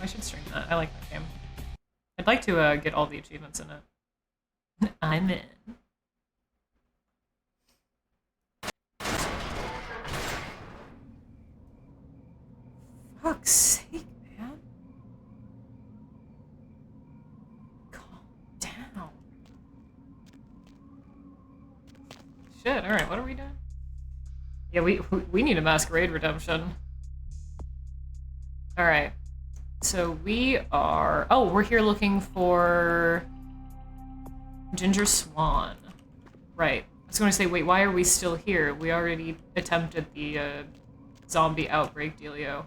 I should stream that. I like that game. I'd like to get all the achievements in it. I'm in. Fuck's sake, man. Calm down. Shit, alright, what are we doing? Yeah, we need a Masquerade redemption. Alright. So we are... Oh, we're here looking for... Ginger Swan. Right. I was going to say, wait, why are we still here? We already attempted the zombie outbreak dealio.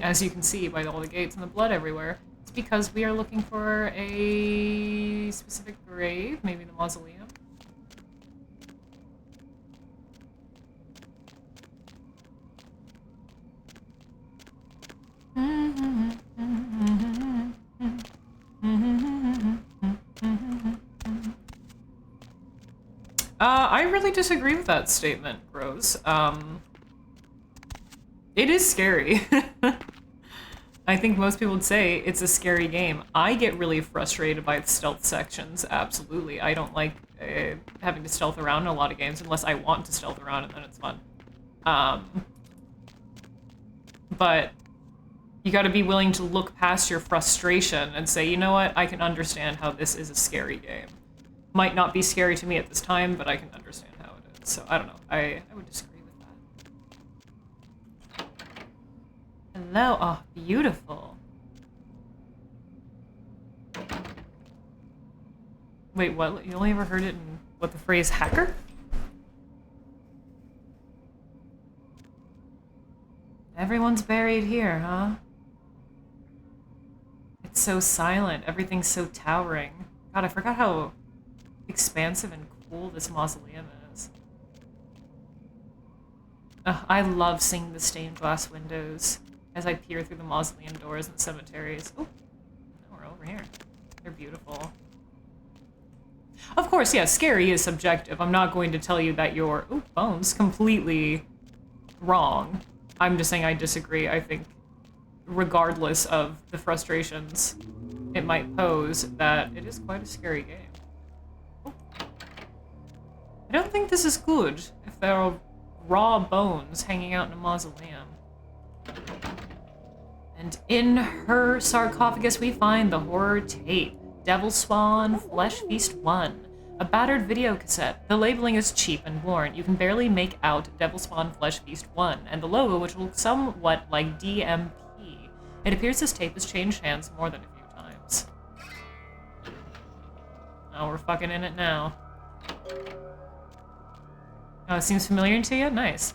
As you can see by all the gates and the blood everywhere. It's because we are looking for a specific grave, maybe the mausoleum. I really disagree with that statement, Rose. It is scary. I think most people would say it's a scary game. I get really frustrated by the stealth sections, absolutely. I don't like having to stealth around in a lot of games unless I want to stealth around and then it's fun. But you gotta be willing to look past your frustration and say, you know what, I can understand how this is a scary game. Might not be scary to me at this time, but I can understand how it is. So, I don't know. I would disagree with that. Hello. Oh, beautiful. Wait, what? You only ever heard it in, what, the phrase hacker? Everyone's buried here, huh? It's so silent. Everything's so towering. God, I forgot how expansive and cool this mausoleum is. I love seeing the stained glass windows as I peer through the mausoleum doors and cemeteries. Oh, no, we're over here. They're beautiful. Of course, yeah, scary is subjective. I'm not going to tell you that your bones completely wrong. I'm just saying I disagree. I think regardless of the frustrations it might pose, that it is quite a scary game. I don't think this is good if there are raw bones hanging out in a mausoleum. And in her sarcophagus we find the horror tape, Devil Spawn Flesh Feast 1, a battered video cassette. The labeling is cheap and worn. You can barely make out Devil Spawn Flesh Feast 1, and the logo, which looks somewhat like DMP. It appears this tape has changed hands more than a few times. Oh, we're fucking in it now. Oh, it seems familiar to you? Nice.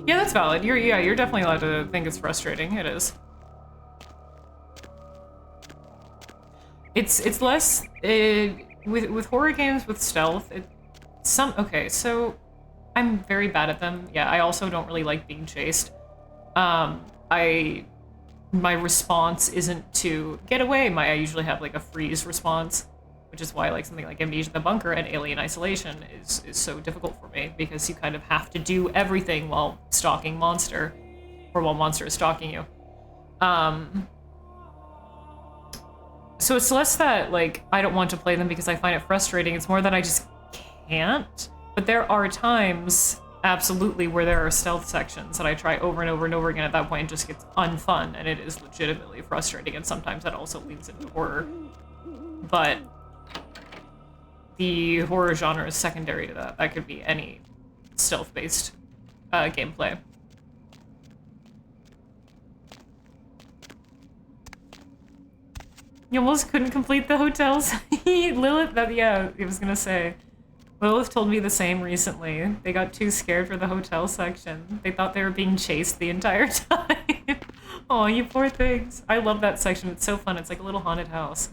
Yeah, that's valid. You're definitely allowed to think it's frustrating. It is. It's less with horror games with stealth. Okay, so I'm very bad at them. Yeah, I also don't really like being chased. My response isn't to get away. I usually have like a freeze response, which is why like something like Amnesia the Bunker and Alien Isolation is so difficult for me, because you kind of have to do everything while stalking monster, or while monster is stalking you. So it's less that like I don't want to play them because I find it frustrating. It's more that I just can't. But there are times, absolutely, where there are stealth sections that I try over and over and over again. At that point, it just gets unfun, and it is legitimately frustrating, and sometimes that also leads into horror. But the horror genre is secondary to that. That could be any stealth-based gameplay. You almost couldn't complete the hotels. Lilith, yeah, I was gonna say. Lilith told me the same recently. They got too scared for the hotel section. They thought they were being chased the entire time. Oh, you poor things. I love that section. It's so fun. It's like a little haunted house.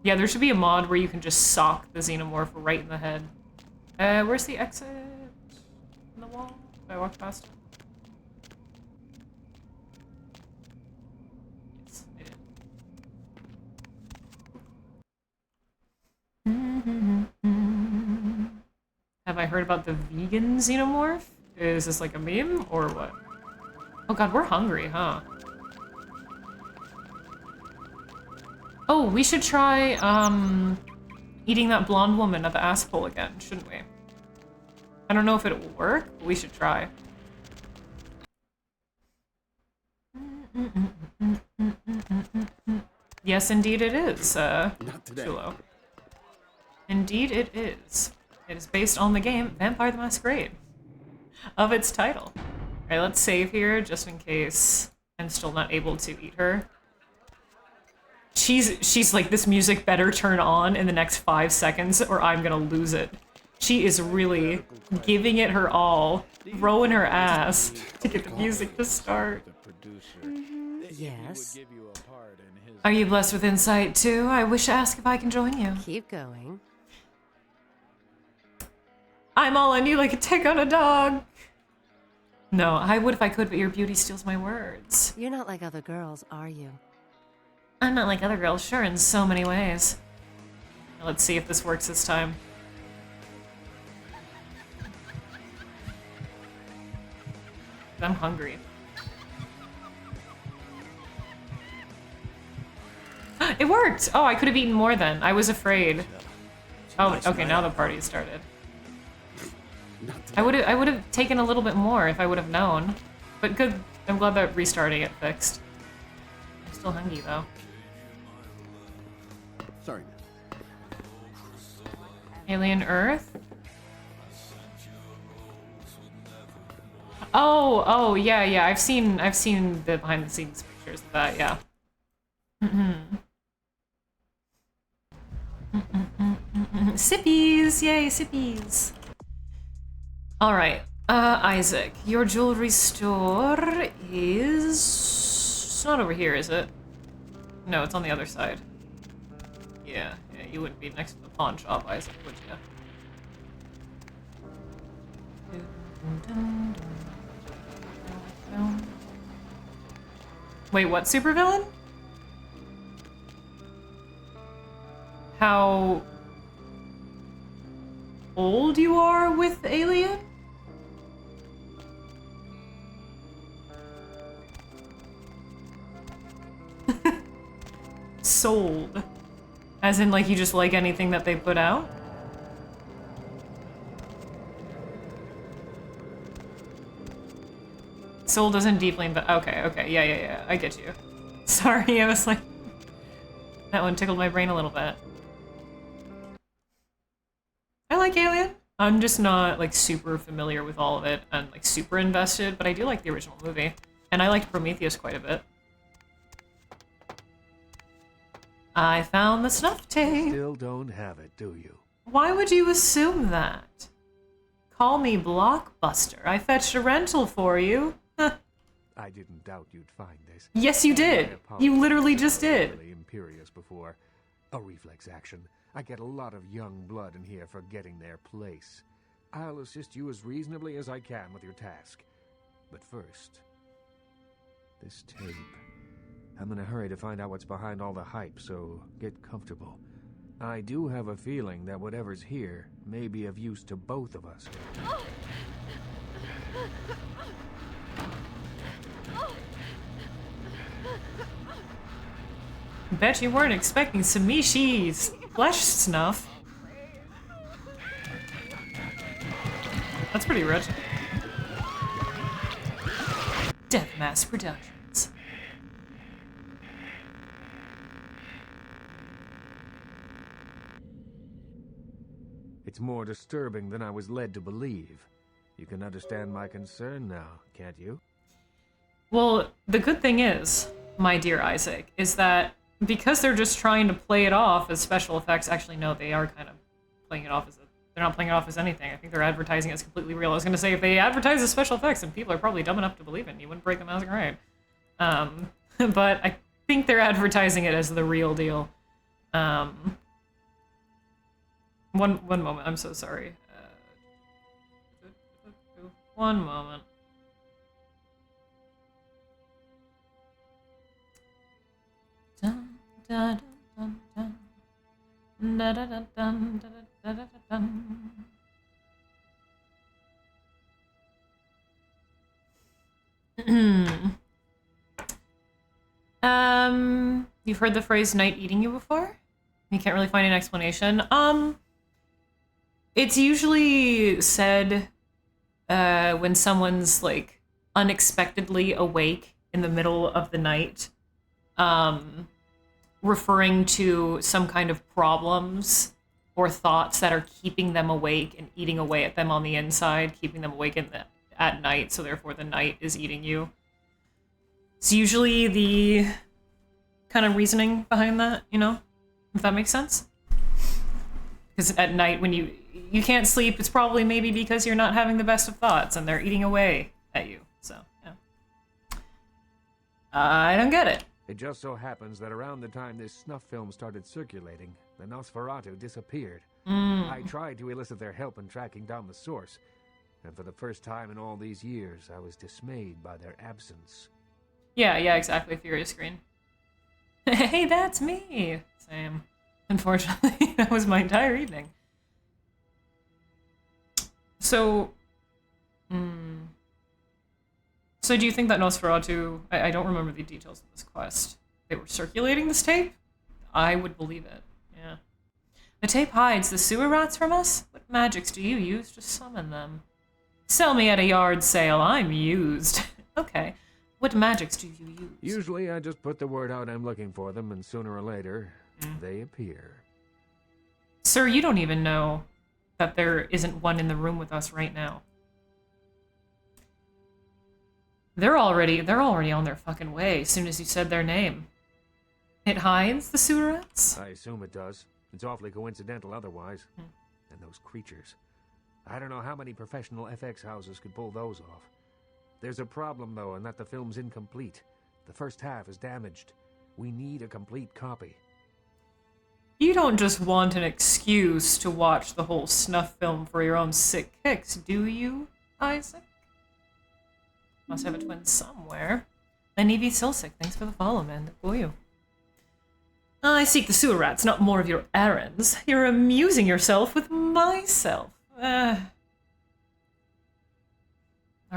Yeah, there should be a mod where you can just sock the xenomorph right in the head. Where's the exit? In the wall? Did I walk past it? Yes, I did. Have I heard about the vegan xenomorph? Is this like a meme or what? Oh god, we're hungry, huh? Oh, we should try, eating that blonde woman at the asshole again, shouldn't we? I don't know if it will work, but we should try. Yes, indeed it is, Not today. Chulo. Indeed it is. It is based on the game Vampire the Masquerade of its title. Alright, let's save here just in case I'm still not able to eat her. She's like, this music better turn on in the next 5 seconds or I'm gonna lose it. She is really giving it her all, throwing her ass to get the music to start. Yes. Are you blessed with insight too? I wish to ask if I can join you. Keep going. I'm all on you like a tick on a dog. No, I would if I could, but your beauty steals my words. You're not like other girls, are you? I'm not like other girls, sure, in so many ways. Let's see if this works this time. I'm hungry. It worked! Oh, I could have eaten more then. I was afraid. Oh, okay, now the party has started. I would have taken a little bit more if I would have known. But good. I'm glad that restarting it fixed. I'm still hungry though. Sorry. Alien Earth? Oh, yeah. I've seen the behind the scenes pictures of that, yeah. Sippies! Yay, sippies! Alright, Isaac, your jewelry store is... It's not over here, is it? No, it's on the other side. Yeah, you wouldn't be next to the pawn shop, Isaac, would you? Wait, what supervillain? How old you are with Alien? Sold. As in, like, you just like anything that they put out? Soul doesn't deeply invest. Okay, yeah, I get you. Sorry, I was like... That one tickled my brain a little bit. I like Alien. I'm just not, like, super familiar with all of it and, like, super invested, but I do like the original movie. And I liked Prometheus quite a bit. I found the snuff tape. Still don't have it, do you? Why would you assume that? Call me Blockbuster. I fetched a rental for you. I didn't doubt you'd find this. Yes, you did. You literally just did. Really imperious before. A reflex action. I get a lot of young blood in here forgetting their place. I'll assist you as reasonably as I can with your task. But first, this tape. I'm in a hurry to find out what's behind all the hype, so get comfortable. I do have a feeling that whatever's here may be of use to both of us. Bet you weren't expecting Tzimice's flesh snuff. That's pretty rich. Death Mass Productions. It's more disturbing than I was led to believe. You can understand my concern now, can't you? Well, the good thing is, my dear Isaac, is that because they're just trying to play it off as special effects, actually no, they are kind of playing it off as they're not playing it off as anything. I think they're advertising it as completely real. I was going to say, if they advertise as special effects, then people are probably dumb enough to believe it, and you wouldn't break the Masquerade. But I think they're advertising it as the real deal. One moment, I'm so sorry. One moment. Dun, dun, dun, dun, dun, dun, dun, dun, dun, dun, dun, dun. You've heard the phrase night eating you before? You can't really find an explanation. It's usually said when someone's like unexpectedly awake in the middle of the night, referring to some kind of problems or thoughts that are keeping them awake and eating away at them on the inside, keeping them awake at night, so therefore the night is eating you. It's usually the kind of reasoning behind that, you know? If that makes sense? Because at night when you can't sleep, it's probably maybe because you're not having the best of thoughts and they're eating away at you. So, yeah. I don't get it. It just so happens that around the time this snuff film started circulating, the Nosferatu disappeared. I tried to elicit their help in tracking down the source, and for the first time in all these years, I was dismayed by their absence. Yeah, exactly. Furious Green. Hey, that's me! Same. Unfortunately, that was my entire evening. So, So do you think that Nosferatu... I don't remember the details of this quest. They were circulating this tape? I would believe it, yeah. The tape hides the sewer rats from us? What magics do you use to summon them? Sell me at a yard sale, I'm used. Okay. What magics do you use? Usually I just put the word out I'm looking for them, and sooner or later, they appear. Sir, you don't even know that there isn't one in the room with us right now. They're already on their fucking way as soon as you said their name. It hides the sewer rats? I assume it does. It's awfully coincidental otherwise. And those creatures. I don't know how many professional FX houses could pull those off. There's a problem, though, in that the film's incomplete. The first half is damaged. We need a complete copy. You don't just want an excuse to watch the whole snuff film for your own sick kicks, do you, Isaac? Must have a twin somewhere. And Evie Silsick, thanks for the follow, man. Who are you? I seek the sewer rats, not more of your errands. You're amusing yourself with myself. Are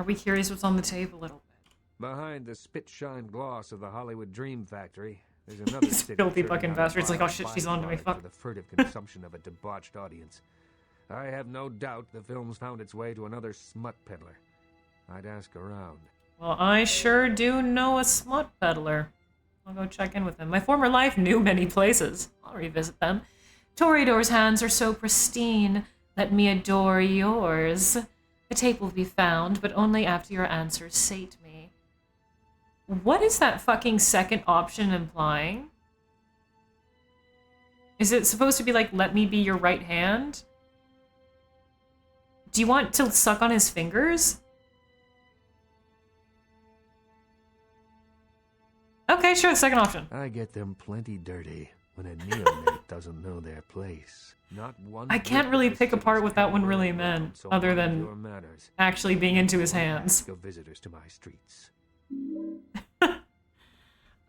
we curious what's on the tape a little bit? Behind the spit-shine gloss of the Hollywood Dream Factory, there's another city filthy churning fucking out bastard. It's like, oh vile shit, she's on to me, byproduct fuck. for the furtive consumption of a debauched audience. I have no doubt the film's found its way to another smut peddler. I'd ask around. Well, I sure do know a smut peddler. I'll go check in with him. My former life knew many places. I'll revisit them. Toreador's hands are so pristine. Let me adore yours. The tape will be found, but only after your answers sate me. What is that fucking second option implying? Is it supposed to be like, let me be your right hand? Do you want to suck on his fingers? Okay, sure, second option. I get them plenty dirty when a neonate doesn't know their place. Not one. I can't really pick apart what that one really meant, so other mind than your manners. actually being into his hands. Your visitors to my streets.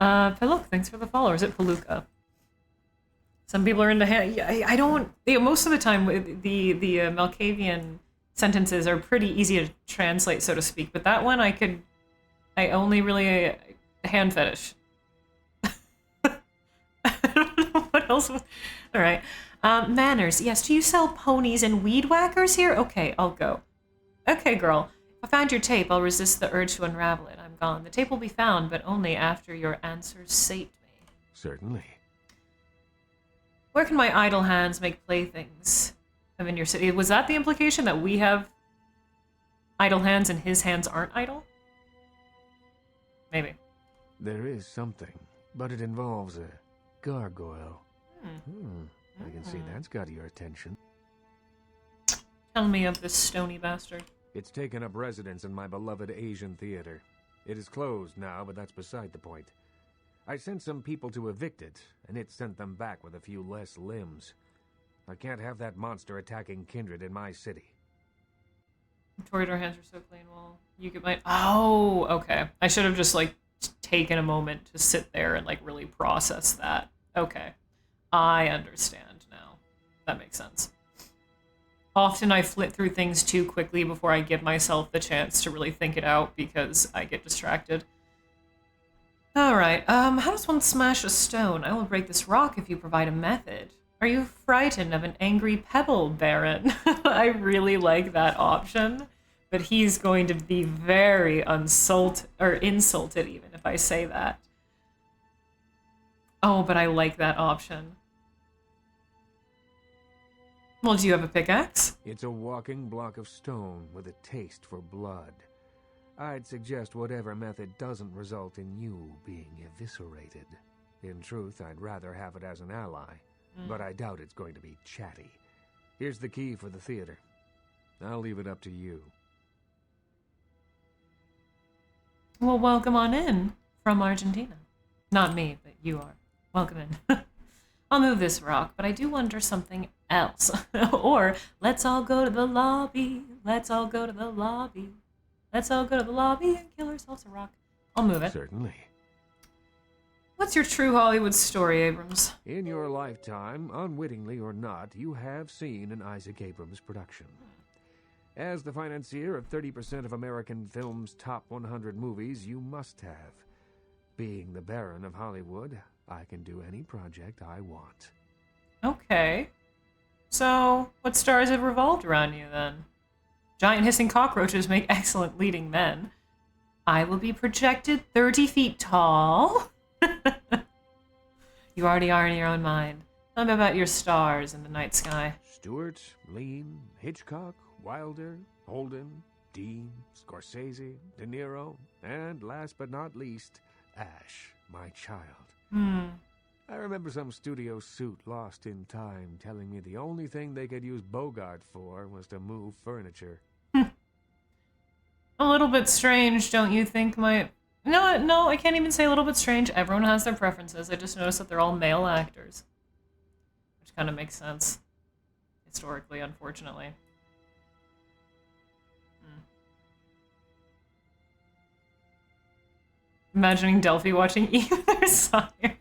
Paluk, thanks for the follow. Or is it Palooka? Some people are into hand. Yeah, I don't. Most of the time, the Malkavian sentences are pretty easy to translate, so to speak. But that one, I only really hand fetish. I don't know what else. All right. Manners. Yes. Do you sell ponies and weed whackers here? Okay, I'll go. Okay, girl. If I find your tape, I'll resist the urge to unravel it. I'm gone. The tape will be found, but only after your answers sate me. Certainly. Where can my idle hands make playthings? I'm in your city. Was that the implication, that we have idle hands and his hands aren't idle? Maybe. There is something, but it involves a gargoyle. I can see that's got your attention. Tell me of this stony bastard. It's taken up residence in my beloved Asian theater. It is closed now, but that's beside the point. I sent some people to evict it, and it sent them back with a few less limbs. I can't have that monster attacking kindred in my city. Toreador hands are so clean. Well, you could might. Oh, okay. I should have just taken a moment to sit there and really process that. Okay, I understand now. That makes sense. Often I flit through things too quickly before I give myself the chance to really think it out because I get distracted. Alright, how does one smash a stone? I will break this rock if you provide a method. Are you frightened of an angry pebble, Baron? I really like that option, but he's going to be very insulted even if I say that. Oh, but I like that option. Well, do you have a pickaxe? It's a walking block of stone with a taste for blood. I'd suggest whatever method doesn't result in you being eviscerated. In truth, I'd rather have it as an ally, but I doubt it's going to be chatty. Here's the key for the theater. I'll leave it up to you. Well, welcome on in from Argentina. Not me, but you are. Welcome in. I'll move this rock, but I do wonder something else. Or, let's all go to the lobby. Let's all go to the lobby. Let's all go to the lobby and kill ourselves a rock. I'll move it. Certainly. What's your true Hollywood story, Abrams? In your lifetime, unwittingly or not, you have seen an Isaac Abrams production. As the financier of 30% of American film's top 100 movies, you must have. Being the Baron of Hollywood, I can do any project I want. Okay. So, what stars have revolved around you, then? Giant hissing cockroaches make excellent leading men. I will be projected 30 feet tall. You already are in your own mind. Tell me about your stars in the night sky. Stewart, Lean, Hitchcock, Wilder, Holden, Dean, Scorsese, De Niro, and last but not least, Ash, my child. I remember some studio suit lost in time telling me the only thing they could use Bogart for was to move furniture. A little bit strange, don't you think? No, I can't even say a little bit strange. Everyone has their preferences. I just noticed that they're all male actors. Which kind of makes sense. Historically, unfortunately. Imagining Delphi watching Eve their sire.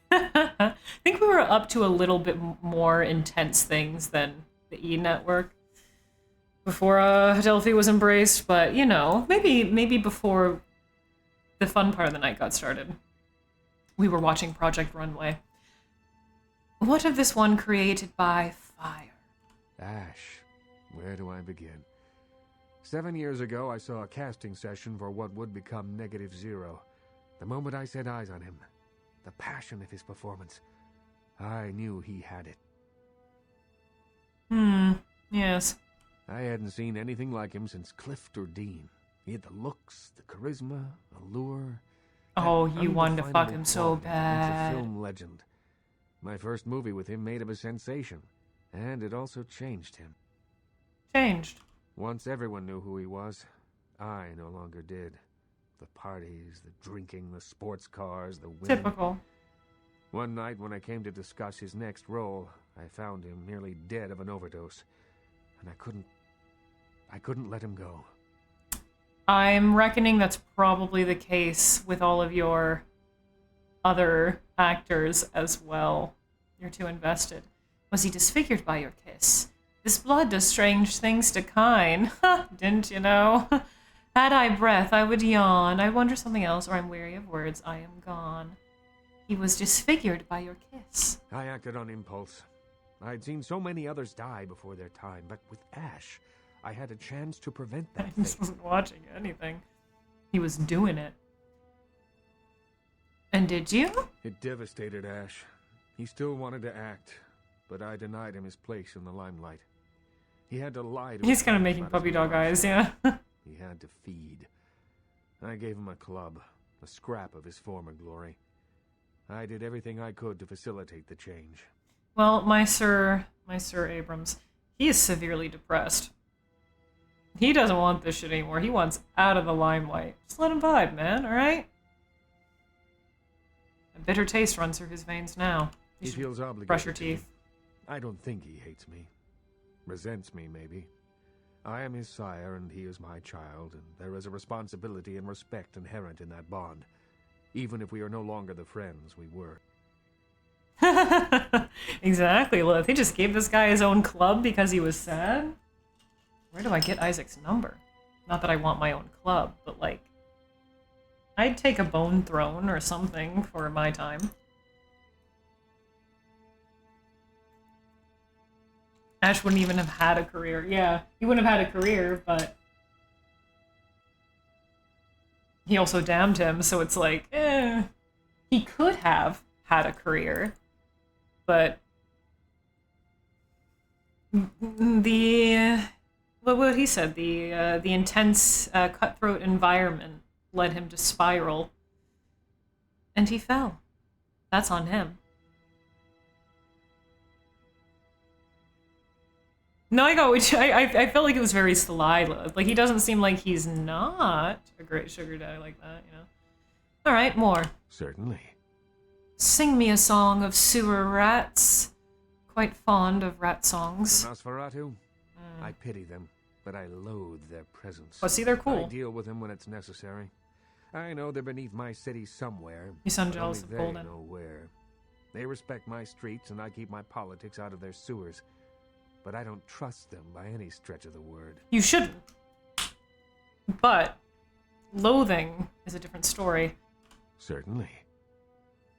I think we were up to a little bit more intense things than the E Network before Delphi was embraced, but you know, maybe before the fun part of the night got started. We were watching Project Runway. What of this one created by fire? Ash, where do I begin? 7 years ago, I saw a casting session for what would become Negative Zero. The moment I set eyes on him, the passion of his performance, I knew he had it. Yes. I hadn't seen anything like him since Clift or Dean. He had the looks, the charisma, allure. Oh, you wanted to fuck him so He's bad. a film legend. My first movie with him made him a sensation, and it also changed him. Changed. Once everyone knew who he was, I no longer did. The parties, the drinking, the sports cars, the women. Typical. One night when I came to discuss his next role, I found him nearly dead of an overdose. And I couldn't let him go. I'm reckoning that's probably the case with all of your other actors as well. You're too invested. Was he disfigured by your kiss? This blood does strange things to kine. Didn't you know? Had I breath, I would yawn. I wonder something else, or I'm weary of words. I am gone. He was disfigured by your kiss. I acted on impulse. I'd seen so many others die before their time, but with Ash, I had a chance to prevent that I fate. just wasn't watching anything. He was doing it. And did you? It devastated Ash. He still wanted to act, but I denied him his place in the limelight. He had to lie to He's his kind of friends making about puppy his dog loss. eyes, yeah. He had to feed. I gave him a club, a scrap of his former glory. I did everything I could to facilitate the change. Well, my Sir Abrams, he is severely depressed. He doesn't want this shit anymore. He wants out of the limelight. Just let him vibe, man, alright? A bitter taste runs through his veins now. He feels obligated. Brush your to me. teeth. I don't think he hates me. Resents me, maybe. I am his sire, and he is my child, and there is a responsibility and respect inherent in that bond, even if we are no longer the friends we were. Exactly, Lilith. He just gave this guy his own club because he was sad? Where do I get Isaac's number? Not that I want my own club, but like... I'd take a bone throne or something for my time. Ash wouldn't even have had a career. Yeah, he wouldn't have had a career, but... He also damned him, so it's like, he could have had a career, but... What he said, the intense, cutthroat environment led him to spiral. And he fell. That's on him. No, I felt like it was very sly. Like, he doesn't seem like he's not a great sugar daddy like that, you know? Alright, more. Certainly. Sing me a song of sewer rats. Quite fond of rat songs. Nosferatu? I pity them, but I loathe their presence. But see, they're cool. I deal with them when it's necessary. I know they're beneath my city somewhere. You sound but jealous only of they Golden. know where. They respect my streets, and I keep my politics out of their sewers. But I don't trust them by any stretch of the word. You shouldn't. But loathing is a different story. Certainly.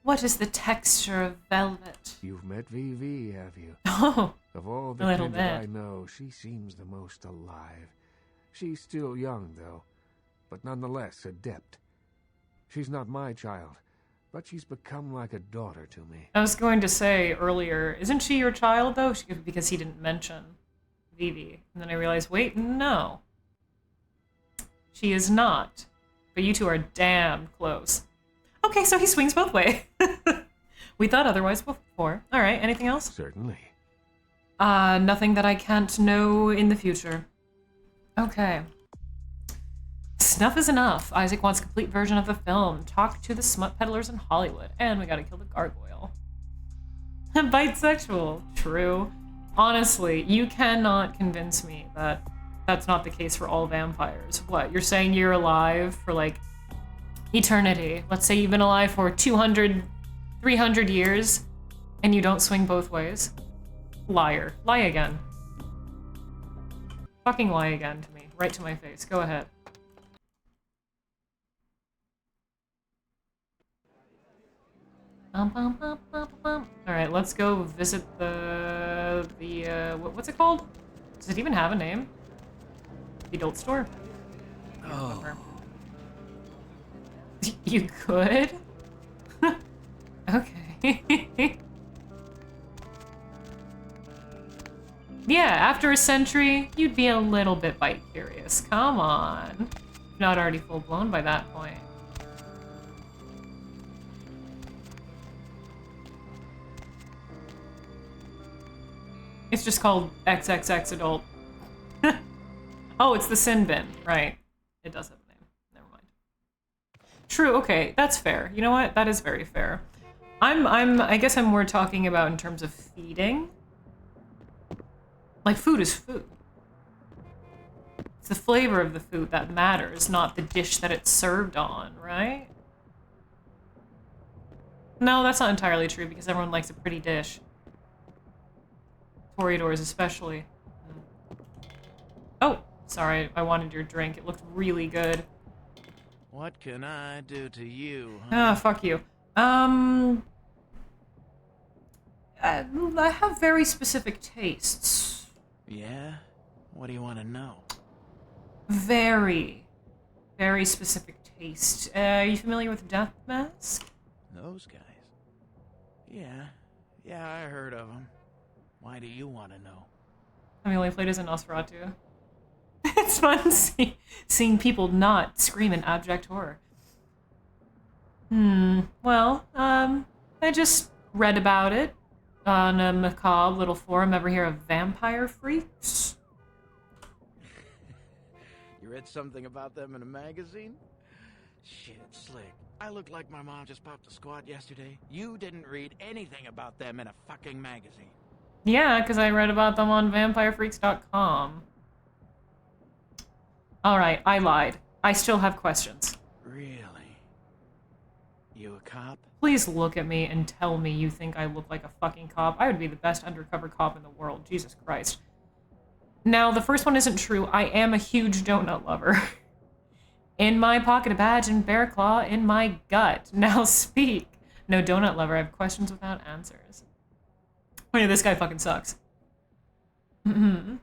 What is the texture of velvet? You've met Vivi, have you? Oh, Of all a the little kindred I bit. know, she seems the most alive. She's still young, though, but nonetheless adept. She's not my child, but she's become like a daughter to me. I was going to say earlier, isn't she your child, though? Because he didn't mention Vivi. And then I realized, wait, no. She is not. But you two are damn close. Okay, so he swings both ways. We thought otherwise before. Alright, anything else? Certainly. Nothing that I can't know in the future. Okay. Snuff is enough. Isaac wants a complete version of the film. Talk to the smut peddlers in Hollywood. And we gotta kill the gargoyle. Bisexual. True. Honestly, you cannot convince me that that's not the case for all vampires. What, you're saying you're alive for, like, eternity? Let's say you've been alive for 200, 300 years, and you don't swing both ways? Liar. Lie again. Fucking lie again to me. Right to my face. Go ahead. Alright, let's go visit what's it called? Does it even have a name? The adult store? Oh. You could? Okay. Yeah, after a century, you'd be a little bit bite curious. Come on. Not already full blown by that point. It's just called XXX Adult. Oh, it's the sin bin. Right. It does have a name. Never mind. True, okay. That's fair. You know what? That is very fair. I guess I'm more talking about in terms of feeding. Like, food is food. It's the flavor of the food that matters, not the dish that it's served on, right? No, that's not entirely true, because everyone likes a pretty dish. Toreadors especially. Oh, sorry, I wanted your drink. It looked really good. What can I do to you? Ah, fuck you. I have very specific tastes. Yeah? What do you want to know? Very, very specific taste. Are you familiar with Death Mask? Those guys? Yeah, I heard of them. Why do you want to know? I only played as a Nosferatu. It's fun seeing people not scream in abject horror. Well, I just read about it on a macabre little forum. Ever hear of vampire freaks? You read something about them in a magazine? Shit, slick. I looked like my mom just popped a squat yesterday. You didn't read anything about them in a fucking magazine. Yeah, because I read about them on vampirefreaks.com. Alright, I lied. I still have questions. Really? You a cop? Please look at me and tell me you think I look like a fucking cop. I would be the best undercover cop in the world. Jesus Christ. Now, the first one isn't true. I am a huge donut lover. In my pocket, a badge and bear claw in my gut. Now speak. No, donut lover. I have questions without answers. Wait, this guy fucking sucks. God,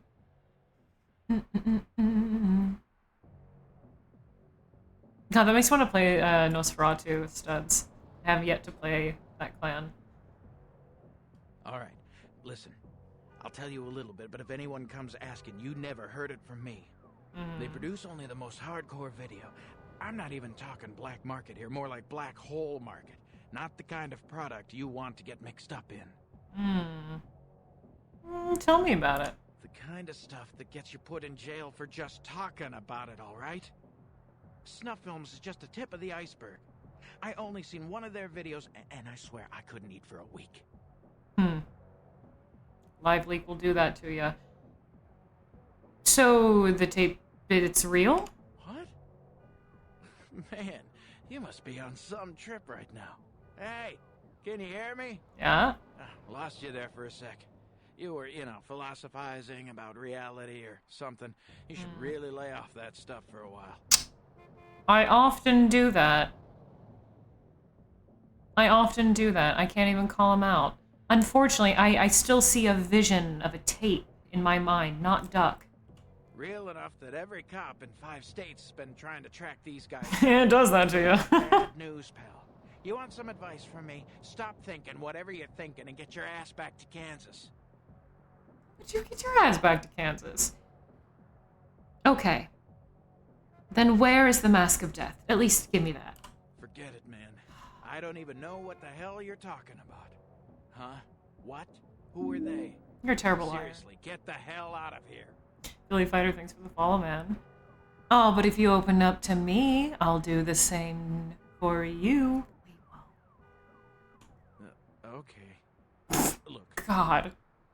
that makes me want to play Nosferatu with studs. I have yet to play that clan. All right, listen. I'll tell you a little bit, but if anyone comes asking, you never heard it from me. They produce only the most hardcore video. I'm not even talking black market here, more like black hole market. Not the kind of product you want to get mixed up in. Tell me about it. The kind of stuff that gets you put in jail for just talking about it, all right? Snuff films is just the tip of the iceberg. I only seen one of their videos, and I swear I couldn't eat for a week. Live leak will do that to you. So, the tape, it's real? What? Man, you must be on some trip right now. Hey, can you hear me? Yeah? Lost you there for a sec. You were, philosophizing about reality or something. You should really lay off that stuff for a while. I often do that. I can't even call him out. Unfortunately, I still see a vision of a tape in my mind, not duck. Real enough that every cop in 5 states has been trying to track these guys. Yeah, it does that to you. Bad news, pal. You want some advice from me? Stop thinking whatever you're thinking and get your ass back to Kansas. But you get your ass back to Kansas. Okay. Then where is the Mask of Death? At least give me that. Forget it, man. I don't even know what the hell you're talking about. Huh? What? Who are they? You're a terrible liar. Seriously, get the hell out of here. Billy Fighter, thanks for the follow, man. Oh, but if you open up to me, I'll do the same for you. Okay. Look. God.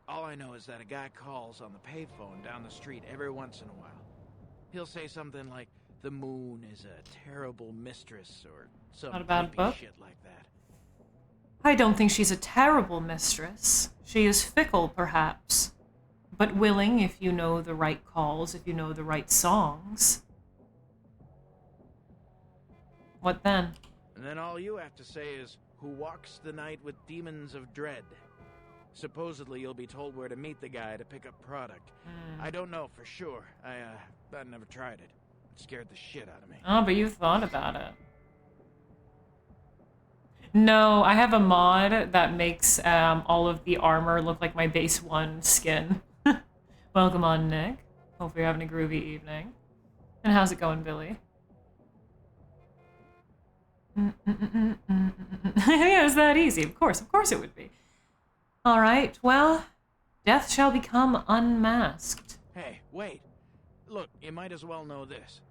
All I know is that a guy calls on the payphone down the street every once in a while. He'll say something like, the moon is a terrible mistress, or some Not a bad creepy book. shit like that. I don't think she's a terrible mistress. She is fickle, perhaps. But willing if you know the right calls, if you know the right songs. What then? And then all you have to say is, who walks the night with demons of dread. Supposedly you'll be told where to meet the guy to pick up product. I don't know for sure. I never tried it. It scared the shit out of me. Oh, but you thought about it. No, I have a mod that makes all of the armor look like my base 1 skin. Welcome on, Nick. Hope you're having a groovy evening. And how's it going, Billy? Yeah, it's that easy. Of course it would be. All right, well, death shall become unmasked. Hey, wait. Look, you might as well know this.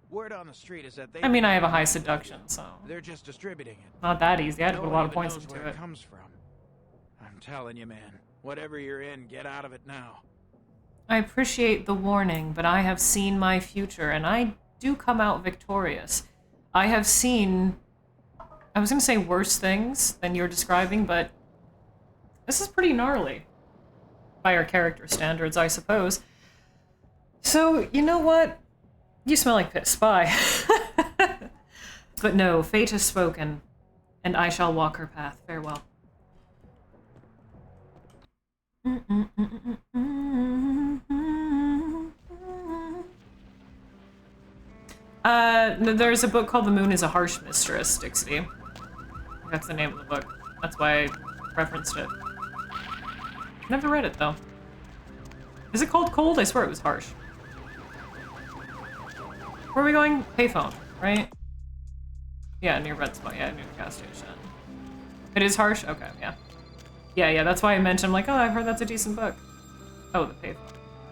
Word on the street is that they... I mean, I have a high seduction, so... They're just distributing it. Not that easy. I had to No put a one lot of even points knows into where it. it comes from. I'm telling you, man. Whatever you're in, get out of it now. I appreciate the warning, but I have seen my future, and I do come out victorious. I have seen... I was going to say worse things than you're describing, but... this is pretty gnarly. By our character standards, I suppose. So, you know what? You smell like piss. Bye. But no, fate has spoken, and I shall walk her path. Farewell. There's a book called The Moon is a Harsh Mistress, Dixie. That's the name of the book. That's why I referenced it. Never read it, though. Is it called Cold? I swear it was harsh. Where are we going? Payphone, right? Yeah, near Red Spot. Yeah, near the gas station. It is harsh? Okay, yeah. Yeah, that's why I mentioned, I'm like, oh, I've heard that's a decent book. Oh, the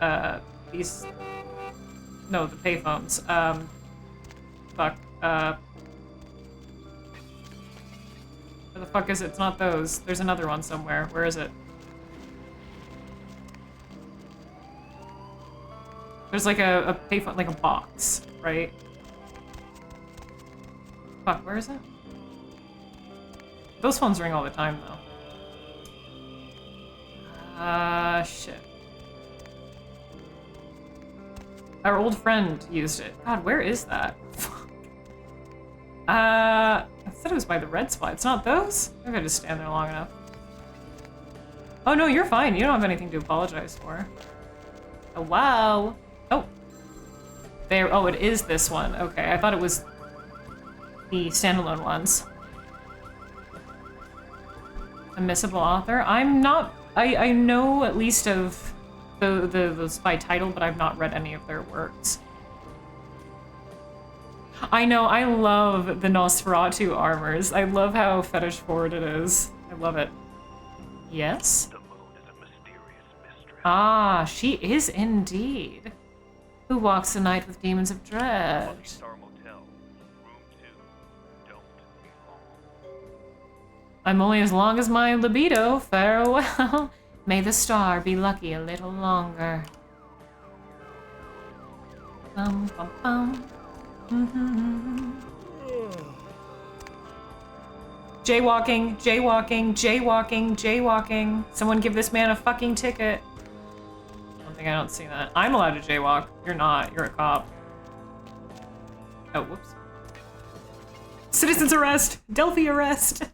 payphone. These... No, the payphones. Fuck. Where the fuck is it? It's not those. There's another one somewhere. Where is it? There's like a payphone, like a box, right? Fuck, where is it? Those phones ring all the time, though. Shit. Our old friend used it. God, where is that? I said it was by the red spot. It's not those? Maybe I just stand there long enough. Oh no, you're fine. You don't have anything to apologize for. Oh, wow. Oh. There. Oh, it is this one. Okay, I thought it was the standalone ones. A missable author? I'm not... I know at least of those by title, but I've not read any of their works. I know, I love the Nosferatu armors. I love how fetish forward it is. I love it. Yes? The moon is a mysterious mistress. Ah, she is indeed. Who walks the night with demons of dread? Lucky Star Motel, room 2. Don't be long. I'm only as long as my libido. Farewell. May the star be lucky a little longer. Bum, bum, bum. Jaywalking, jaywalking, jaywalking, jaywalking. Someone give this man a fucking ticket. I don't see that. I'm allowed to jaywalk. You're not. You're a cop. Oh, whoops. Citizens arrest! Delphi arrest!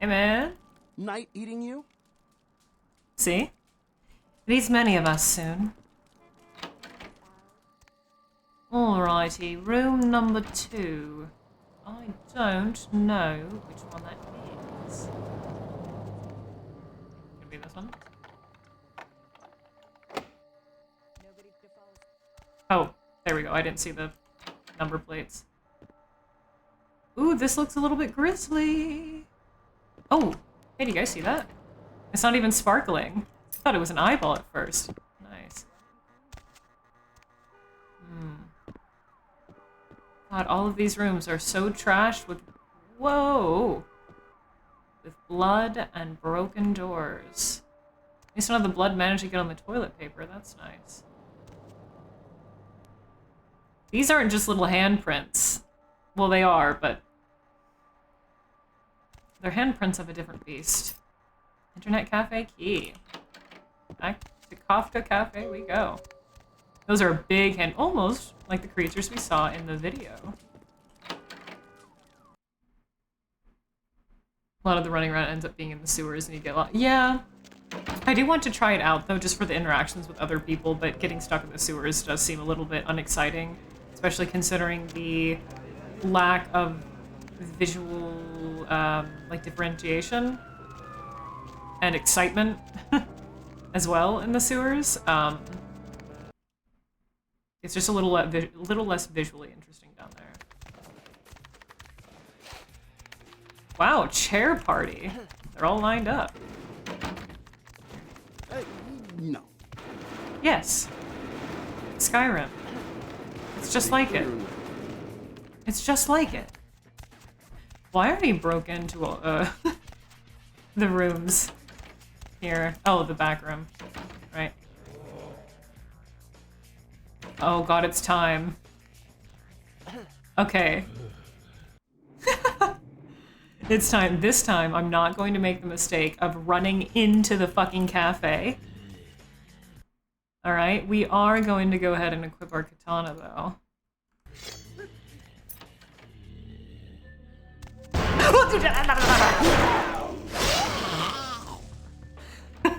Hey, man. Night eating you? See? It eats many of us soon. Alrighty, room number 2. I don't know which one that is. Could be this one. Oh, there we go. I didn't see the number plates. Ooh, this looks a little bit grisly. Oh, hey, do you guys see that? It's not even sparkling. I thought it was an eyeball at first. Nice. God, all of these rooms are so trashed with... Whoa! With blood and broken doors. At least none of the blood managed to get on the toilet paper. That's nice. These aren't just little handprints. Well, they are, but... they're handprints of a different beast. Internet cafe key. Back to Kafka Cafe we go. Those are big hand... almost like the creatures we saw in the video. A lot of the running around ends up being in the sewers and you get a lot... Yeah. I do want to try it out, though, just for the interactions with other people, but getting stuck in the sewers does seem a little bit unexciting, especially considering the lack of visual, like, differentiation and excitement as well in the sewers. It's just a little less visually interesting down there. Wow, chair party. They're all lined up. No. Yes. Skyrim. It's just like it. It's just like it. Well, I already broke into the rooms here. Oh, the back room. Right. Oh god, it's time. Okay. It's time. This time, I'm not going to make the mistake of running into the fucking cafe. Alright, we are going to go ahead and equip our katana, though.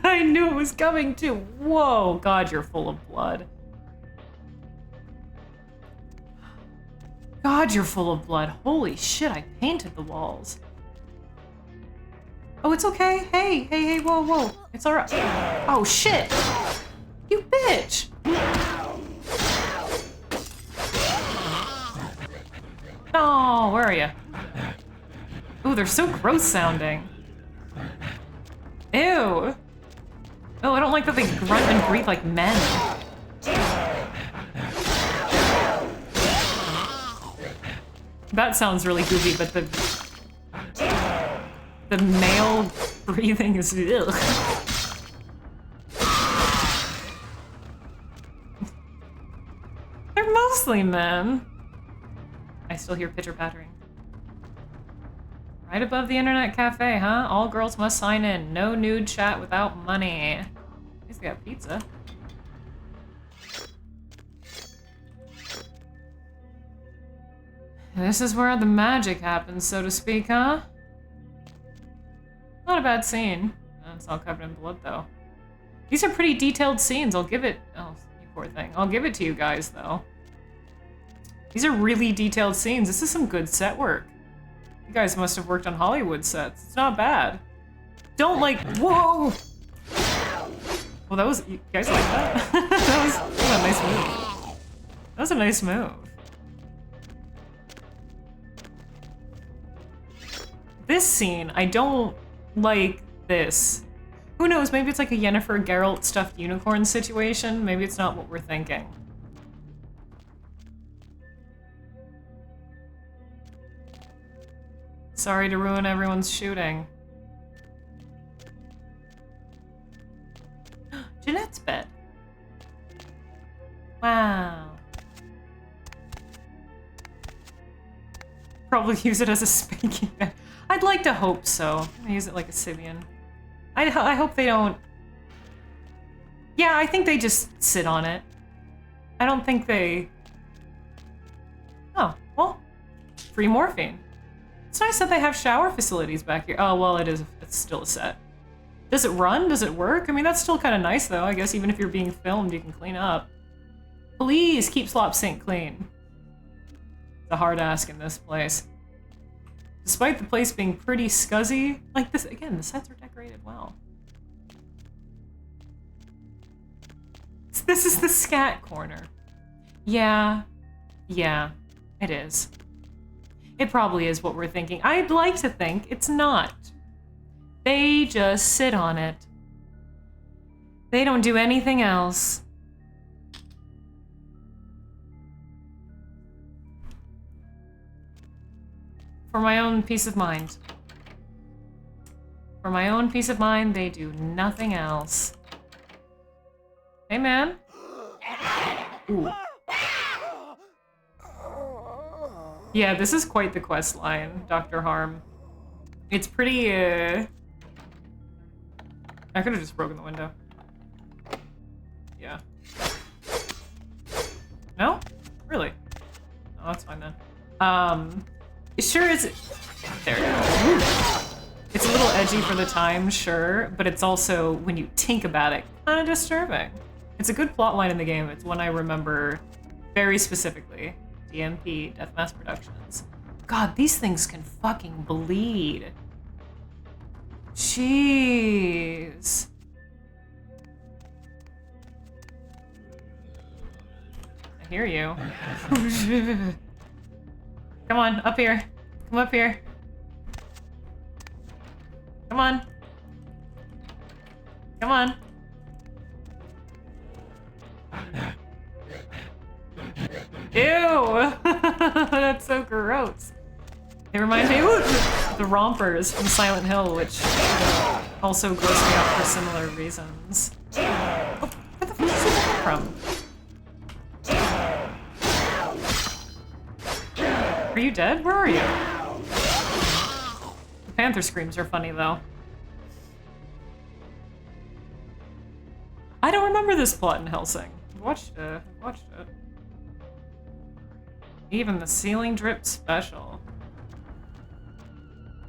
I knew it was coming, too. Whoa, god, you're full of blood. God, you're full of blood. Holy shit, I painted the walls. Oh, it's okay. Hey, hey, hey, whoa, whoa. It's alright. Oh, shit. You bitch. Oh, where are you? Ooh, they're so gross sounding. Ew. Oh, I don't like that they grunt and breathe like men. That sounds really goofy, but the male breathing is ugh. They're mostly men. I still hear pitter-pattering. Right above the internet cafe, huh? All girls must sign in. No nude chat without money. At least they got pizza. This is where the magic happens, so to speak, huh? Not a bad scene. It's all covered in blood, though. These are pretty detailed scenes. I'll give it... Oh, you poor thing. I'll give it to you guys, though. These are really detailed scenes. This is some good set work. You guys must have worked on Hollywood sets. It's not bad. Don't like... Whoa! Well, that was... You guys like that? that was a nice move. That was a nice move. This scene, I don't like this. Who knows, maybe it's like a Yennefer Geralt stuffed unicorn situation. Maybe it's not what we're thinking. Sorry to ruin everyone's shooting. Jeanette's bed. Wow. Probably use it as a spanking bed. I'd like to hope so. I'm gonna use it like a Sibian. I hope they don't... Yeah, I think they just sit on it. I don't think they... Oh, well, free morphine. It's nice that they have shower facilities back here. Oh, well, it's still a set. Does it run? Does it work? I mean, that's still kind of nice, though. I guess even if you're being filmed, you can clean up. Please keep slop sink clean. It's a hard ask in this place. Despite the place being pretty scuzzy, like this, again, the sets are decorated well. This is the scat corner. Yeah, it is. It probably is what we're thinking. I'd like to think it's not. They just sit on it. They don't do anything else. For my own peace of mind. For my own peace of mind, they do nothing else. Hey, man. Ooh. Yeah, this is quite the quest line, Dr. Harm. It's pretty, I could have just broken the window. Yeah. No? Really? Oh, that's fine then. It sure is... There you go. It's a little edgy for the time, sure, but it's also, when you think about it, kind of disturbing. It's a good plot line in the game. It's one I remember very specifically. DMP, Death Mass Productions. God, these things can fucking bleed. Jeez. I hear you. Come on, up here. Come up here. Come on. Come on. Ew! That's so gross. It reminds me of the rompers from Silent Hill, which also gross me out for similar reasons. Oh, where the fuck did that come from? Are you dead? Where are you? The panther screams are funny, though. I don't remember this plot in Hellsing. I've watched it. Even the ceiling drip special.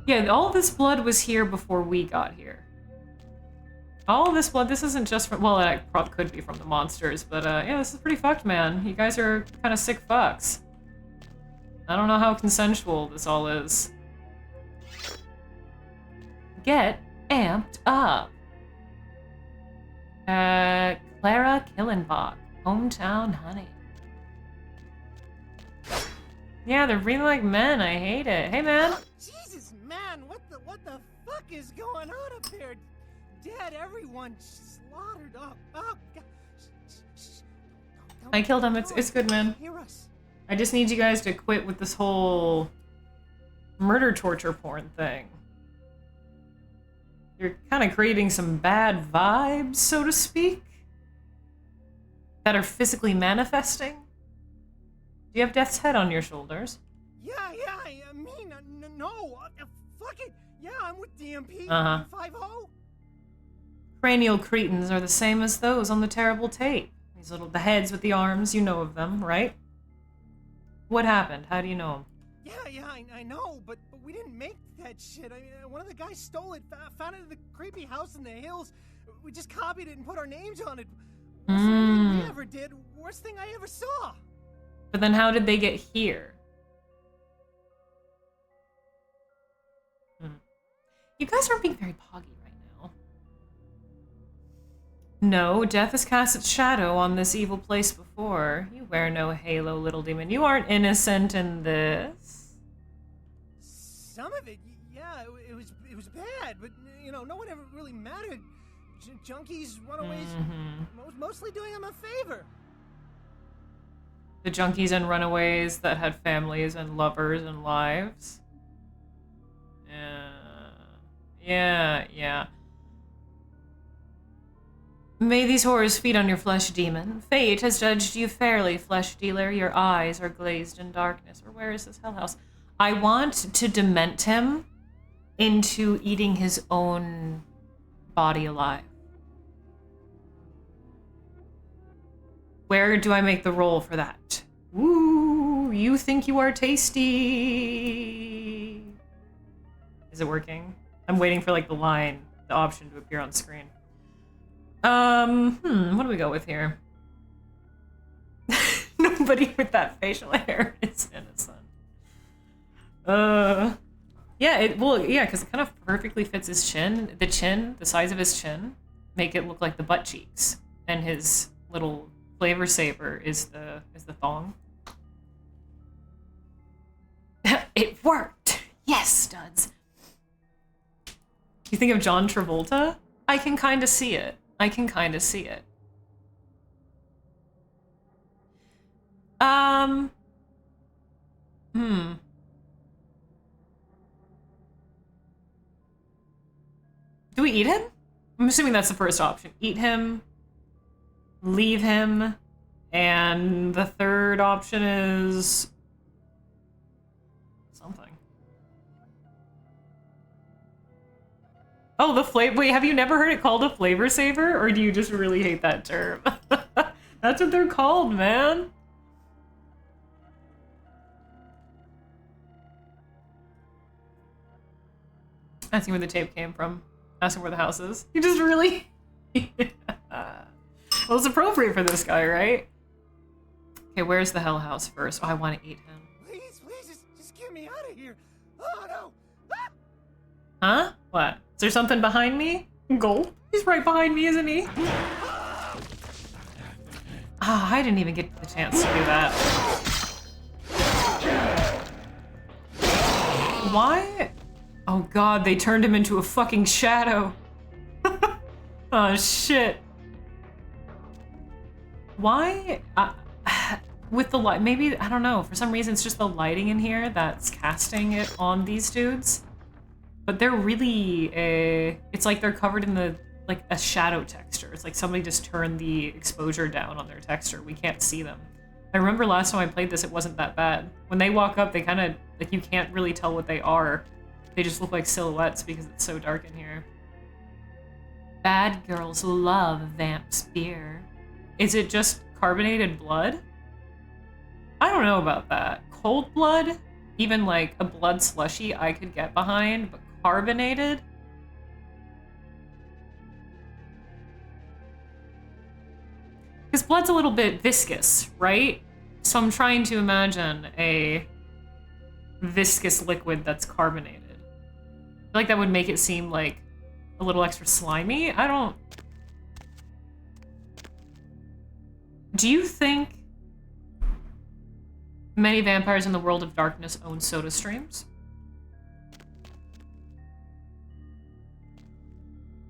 Yeah, all this blood was here before we got here. All this blood, this isn't just from, well, it probably could be from the monsters, but yeah, this is pretty fucked, man. You guys are kind of sick fucks. I don't know how consensual this all is. Get amped up. Clara Killenbach, hometown honey. Yeah, they're really like men. I hate it. Hey, man. Jesus, man, what the fuck is going on up there? Dead, everyone slaughtered. Oh, God. I killed him. It's good, man. Hear us. I just need you guys to quit with this whole murder torture porn thing. You're kind of creating some bad vibes, so to speak, that are physically manifesting. Do you have Death's head on your shoulders? I mean, no. Fuck it. Yeah, I'm with DMP. Uh-huh. 5-0. Cranial cretins are the same as those on the terrible tape. The heads with the arms, you know of them, right? What happened? How do you know them? Yeah, I know, but we didn't make that shit. I mean, one of the guys stole it, found it in the creepy house in the hills. We just copied it and put our names on it. Worst thing we ever did. Worst thing I ever saw. But then how did they get here? You guys aren't being very poggy right now. No, death has cast its shadow on this evil place before. You wear no halo, little demon. You aren't innocent in this. Some of it, yeah, it was bad, but no one ever really mattered. Junkies, runaways, mostly doing them a favor. The junkies and runaways that had families and lovers and lives. Yeah. May these horrors feed on your flesh, demon. Fate has judged you fairly, flesh dealer. Your eyes are glazed in darkness. Or where is this hell house? I want to dement him into eating his own body alive. Where do I make the roll for that? Woo! You think you are tasty. Is it working? I'm waiting for like the option to appear on screen. What do we go with here? Nobody with that facial hair is innocent. Yeah, because it kind of perfectly fits his chin. The size of his chin, make it look like the butt cheeks, and his little flavor saver is the thong. It worked. Yes, studs. You think of John Travolta? I can kind of see it. Do we eat him? I'm assuming that's the first option. Eat him, leave him, and the third option is something. Oh, the flavor. Wait, have you never heard it called a flavor saver, or do you just really hate that term? That's what they're called, man. Asking where the tape came from. Asking where the house is. You just really... Well, it's appropriate for this guy, right? Okay, where's the hell house first? Oh, I want to eat him. Please, just get me out of here. Oh, no. Huh? What? Is there something behind me? Gulp? He's right behind me, isn't he? Ah, I didn't even get the chance to do that. Why? Oh god, they turned him into a fucking shadow. Oh shit. Why? With the light, maybe, I don't know, for some reason it's just the lighting in here that's casting it on these dudes. But they're really it's like they're covered in a shadow texture. It's like somebody just turned the exposure down on their texture. We can't see them. I remember last time I played this, it wasn't that bad. When they walk up, they kind of, like, you can't really tell what they are. They just look like silhouettes because it's so dark in here. Bad girls love Vamp's beer. Is it just carbonated blood? I don't know about that. Cold blood? Even like a blood slushy I could get behind, but carbonated? Because blood's a little bit viscous, right? So I'm trying to imagine a viscous liquid that's carbonated. I feel like that would make it seem like a little extra slimy. I don't... Do you think many vampires in the world of darkness own soda streams?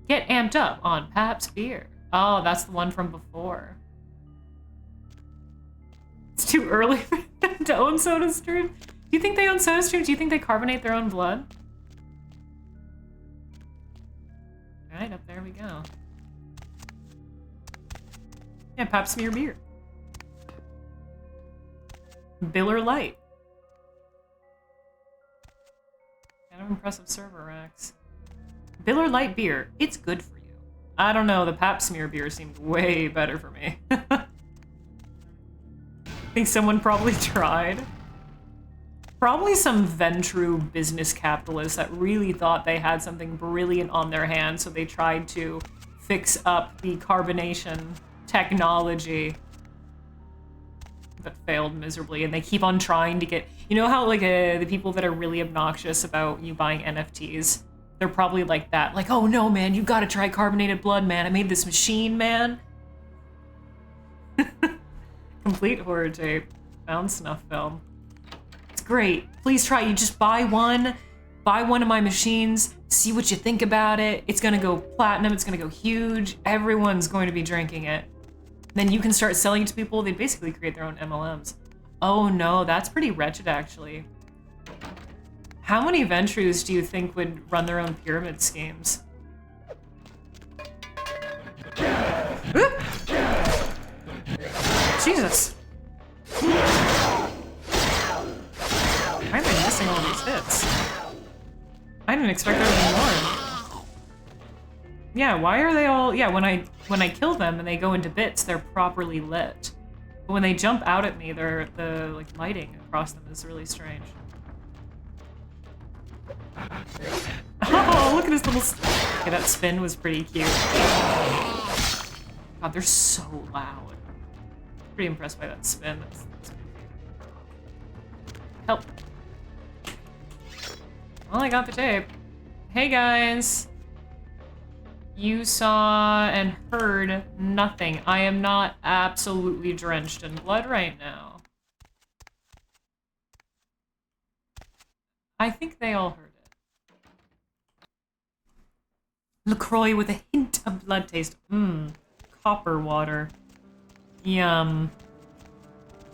Get amped up on Pabst beer. Oh, that's the one from before. It's too early for them to own soda streams. Do you think they own soda streams? Do you think they carbonate their own blood? Alright, up there we go. Yeah, Pabst Smear beer. Biller Light. impressive server racks. Biller Light beer. It's good for you. I don't know, the Pap Smear beer seemed way better for me. I think someone probably tried. Probably some Ventru business capitalists that really thought they had something brilliant on their hands, so they tried to fix up the carbonation technology, but failed miserably, and they keep on trying to get... You know how, like, the people that are really obnoxious about you buying NFTs, they're probably like that. Like, oh no, man, you gotta try carbonated blood, man. I made this machine, man. Complete horror tape. Found snuff film. It's great. Please try. You just buy one of my machines, see what you think about it. It's gonna go platinum, it's gonna go huge. Everyone's going to be drinking it. Then you can start selling it to people. They basically create their own MLMs. Oh no, that's pretty wretched, actually. How many Ventrus do you think would run their own pyramid schemes? Jesus. Why am I missing all these hits? I didn't expect there to be more. Yeah, why are they all... Yeah, when I kill them and they go into bits, they're properly lit. But when they jump out at me, the like lighting across them is really strange. Oh, look at his little... Okay, that spin was pretty cute. God, they're so loud. Pretty impressed by that spin. That's help. Well, I got the tape. Hey, guys. You saw and heard nothing. I am not absolutely drenched in blood right now. I think they all heard it. LaCroix with a hint of blood taste. Mmm. Copper water. Yum.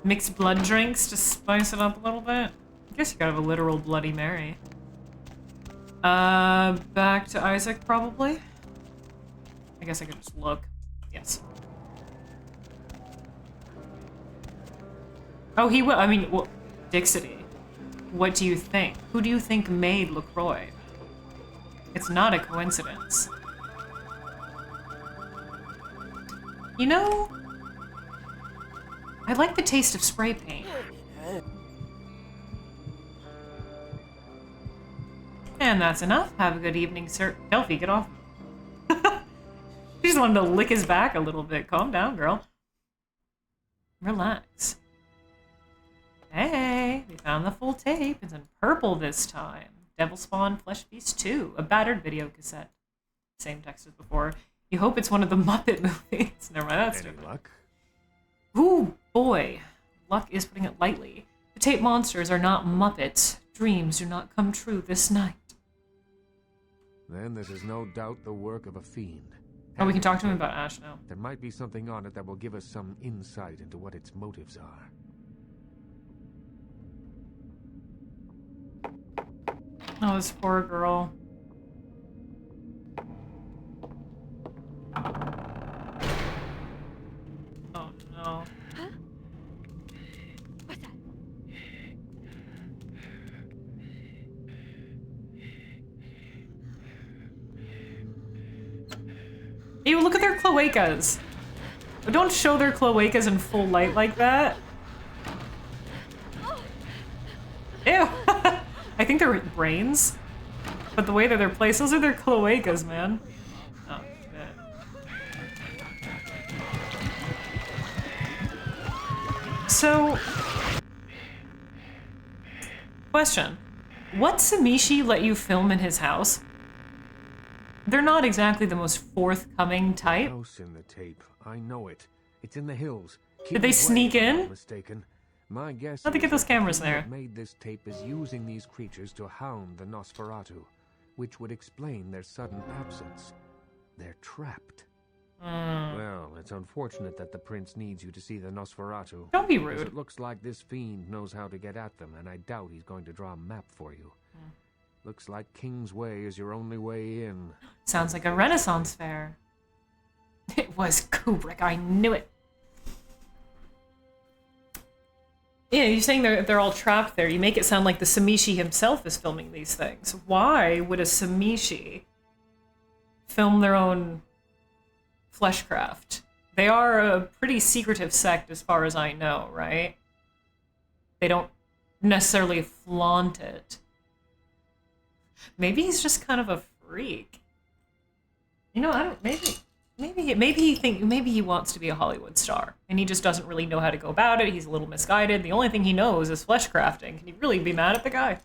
Mixed blood drinks to spice it up a little bit. I guess you gotta have a literal Bloody Mary. Back to Isaac, probably. I guess I could just look. Yes. Oh, he will. I mean, well, Dixity. What do you think? Who do you think made LaCroix? It's not a coincidence. You know, I like the taste of spray paint. And that's enough. Have a good evening, sir. Delphi, get off. She just wanted to lick his back a little bit. Calm down, girl. Relax. Hey, we found the full tape. It's in purple this time. Devil Spawn Flesh Beast 2, a battered video cassette. Same text as before. You hope it's one of the Muppet movies. Never mind, that's different. Luck? Ooh, boy. Luck is putting it lightly. The tape monsters are not Muppets. Dreams do not come true this night. Then this is no doubt the work of a fiend. Oh, we can talk to him about Ash now. There might be something on it that will give us some insight into what its motives are. Oh, this poor girl. Oh, no. Huh? What's that? Ew, look at their cloacas. Don't show their cloacas in full light like that. Ew. I think they're brains. But the way that they're placed, those are their cloacas, man. Oh, shit. So... Question. What Tzimice let you film in his house? They're not exactly the most forthcoming type. House in the tape. I know it. It's in the hills. Did they sneak in? Mistaken. My guess. How'd they get those cameras there? What made this tape is using these creatures to hound the Nosferatu, which would explain their sudden absence. They're trapped. Well, it's unfortunate that the prince needs you to see the Nosferatu. Don't be because rude. It looks like this fiend knows how to get at them, and I doubt he's going to draw a map for you. Looks like King's Way is your only way in. Sounds like a Renaissance fair. It was Kubrick, I knew it. Yeah, you're saying they're all trapped there. You make it sound like the Tzimice himself is filming these things. Why would a Tzimice film their own fleshcraft? They are a pretty secretive sect as far as I know, right? They don't necessarily flaunt it. Maybe he's just kind of a freak. You know, I don't. Maybe he wants to be a Hollywood star, and he just doesn't really know how to go about it. He's a little misguided. The only thing he knows is fleshcrafting. Can you really be mad at the guy?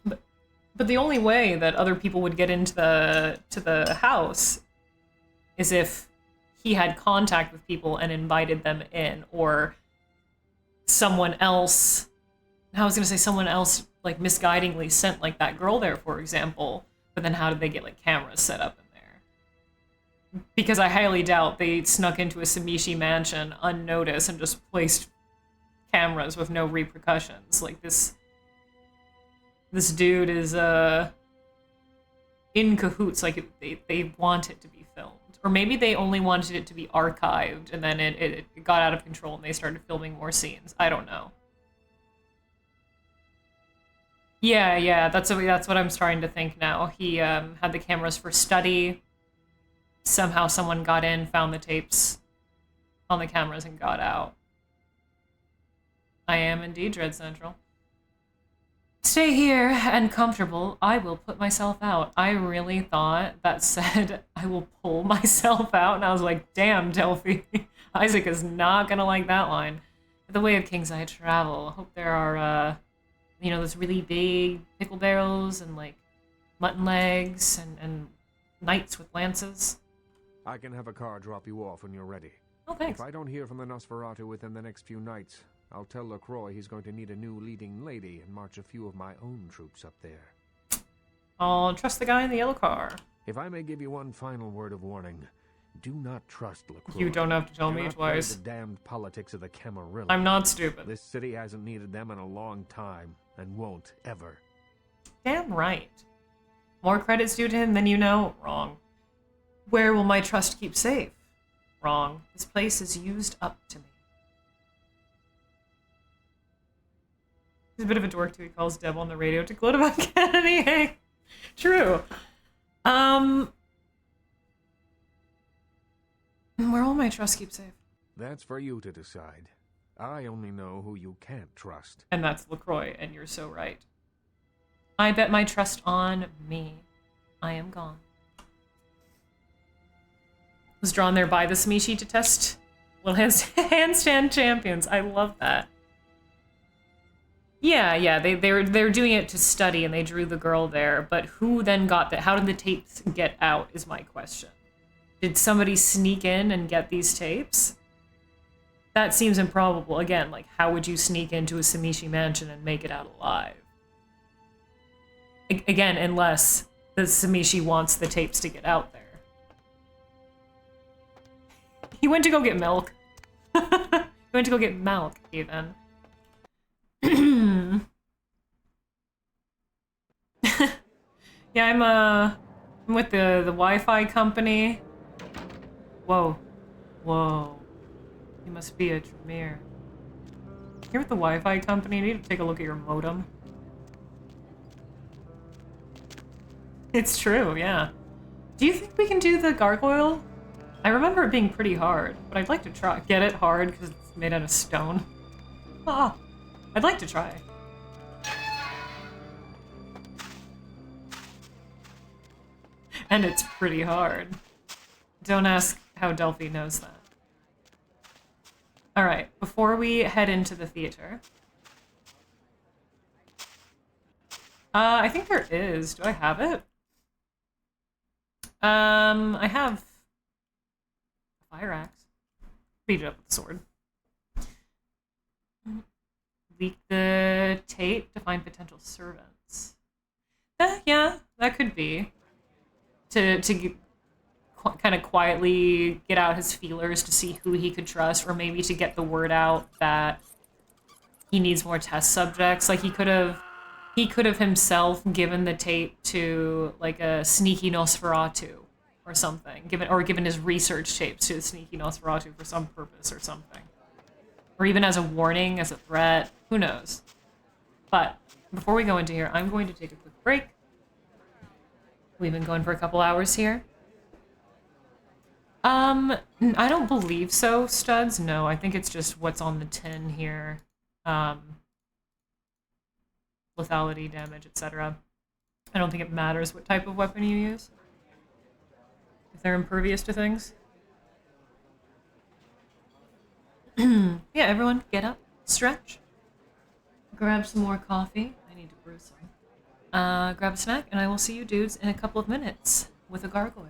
But the only way that other people would get into the house is if he had contact with people and invited them in, or someone else. I was gonna say someone else like misguidingly sent like that girl there, for example. But then how did they get like cameras set up in there? Because I highly doubt they snuck into a Tzimice mansion unnoticed and just placed cameras with no repercussions. Like this dude is in cahoots. Like they want it to be filmed, or maybe they only wanted it to be archived, and then it got out of control and they started filming more scenes. I don't know. Yeah, that's what I'm starting to think now. He had the cameras for study. Somehow someone got in, found the tapes on the cameras, and got out. I am indeed Dread Central. Stay here and comfortable. I will put myself out. I really thought that said, I will pull myself out, and I was like, damn, Delphi. Isaac is not gonna like that line. The way of kings I travel. Hope there are, you know, those really big pickle barrels and like mutton legs and knights with lances. I can have a car drop you off when you're ready. Oh, thanks. If I don't hear from the Nosferatu within the next few nights, I'll tell LaCroix he's going to need a new leading lady and march a few of my own troops up there. I'll trust the guy in the yellow car. If I may give you one final word of warning, do not trust LaCroix. You don't have to tell me twice. The damned politics of the Camarilla. I'm not stupid. This city hasn't needed them in a long time, and won't ever. Damn right. More credits due to him than you know? Wrong. Where will my trust keep safe? Wrong. This place is used up to me. He's a bit of a dork too. He calls Deb on the radio to gloat about Kennedy. Hey, true. Where will my trust keep safe? That's for you to decide. I only know who you can't trust. And that's LaCroix, and you're so right. I bet my trust on me. I am gone. Was drawn there by the Tzimice to test little handstand champions. I love that. Yeah, they're doing it to study, and they drew the girl there. But who then got that? How did the tapes get out? Is my question. Did somebody sneak in and get these tapes? That seems improbable. Again, like how would you sneak into a Tzimice mansion and make it out alive? Again, unless the Tzimice wants the tapes to get out there. He went to go get milk. He went to go get milk, even. Yeah, I'm with the Wi-Fi company. Whoa. You must be a Tremere. You're with the Wi-Fi company. You need to take a look at your modem. It's true, yeah. Do you think we can do the gargoyle? I remember it being pretty hard, but I'd like to try. Get it hard because it's made out of stone. Ah, I'd like to try. And it's pretty hard. Don't ask how Delphi knows that. Alright, before we head into the theater... I think there is. Do I have it? I have... a fire axe. Beat it up with a sword. Leak the tape to find potential servants. Yeah, that could be. To kind of quietly get out his feelers to see who he could trust, or maybe to get the word out that he needs more test subjects. Like he could have himself given the tape to like a sneaky Nosferatu or something, given his research tapes to a sneaky Nosferatu for some purpose or something. Or even as a warning, as a threat. Who knows? But before we go into here, I'm going to take a quick break. We've been going for a couple hours here. I don't believe so, Studs. No, I think it's just what's on the tin here. Lethality, damage, etc. I don't think it matters what type of weapon you use. If they're impervious to things. Yeah, everyone, get up, stretch, grab some more coffee. I need to brew some. Grab a snack, and I will see you dudes in a couple of minutes with a gargoyle.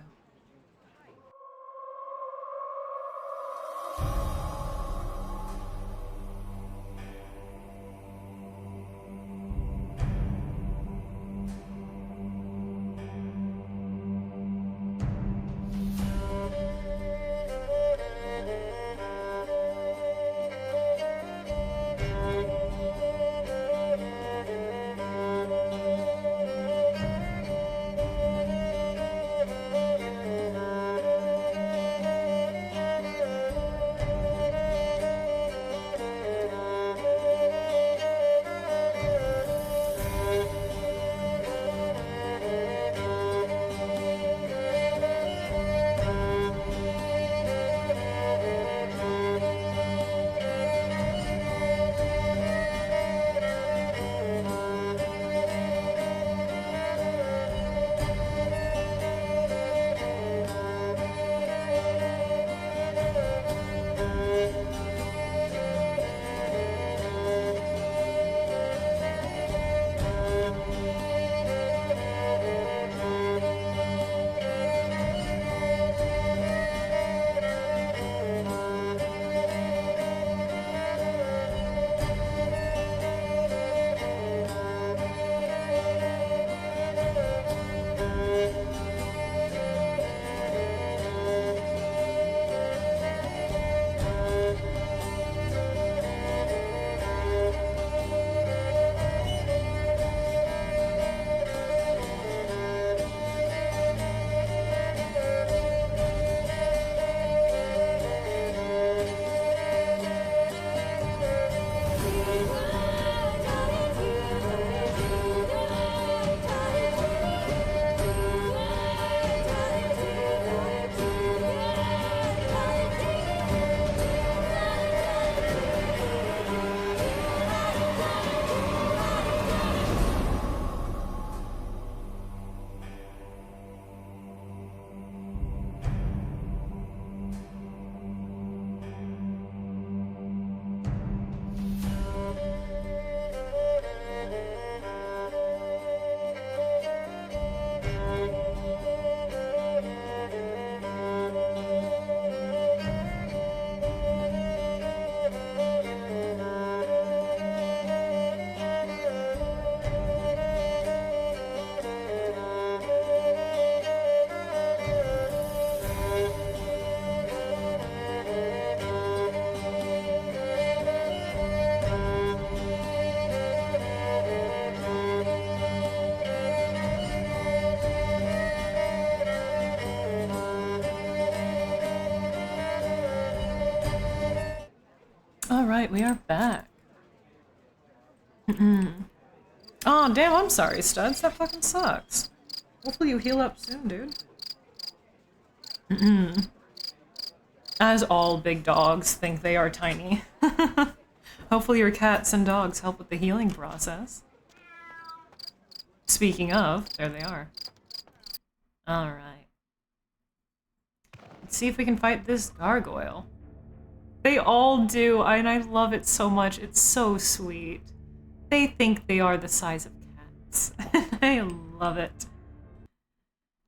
Alright, we are back. Oh, damn, I'm sorry, Studs. That fucking sucks. Hopefully you heal up soon, dude. As all big dogs think they are tiny. Hopefully your cats and dogs help with the healing process. Speaking of, there they are. Alright. Let's see if we can fight this gargoyle. They all do, and I love it so much. It's so sweet. They think they are the size of cats. I love it.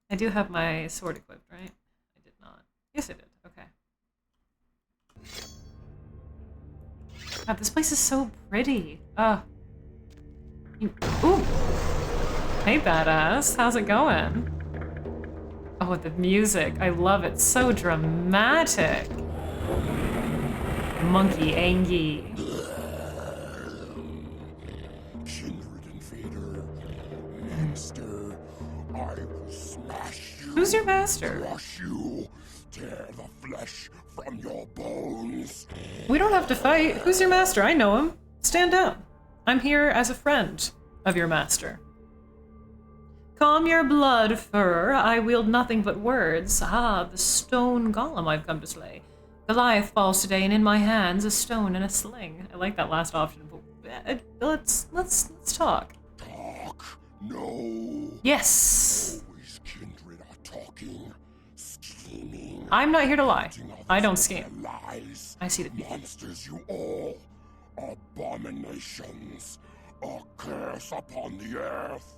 I do have my sword equipped, right? I did not. Yes, I did. Okay. God, this place is so pretty. Ooh. Hey, badass. How's it going? Oh, the music. I love it. So dramatic. Monkey Angie. Kindred invader, master, I will smash you. Who's your master? Crush you, tear the flesh from your bones. We don't have to fight. Who's your master? I know him. Stand down. I'm here as a friend of your master. Calm your blood, fur. I wield nothing but words. Ah, the stone golem I've come to slay. Goliath falls today, and in my hands a stone and a sling. I like that last option. But let's talk. Talk? No. Yes. Always kindred are talking, scheming. I'm not here to lie. putting others I don't on scheme. their lies. I see the future. Monsters you all. Abominations. A curse upon the earth.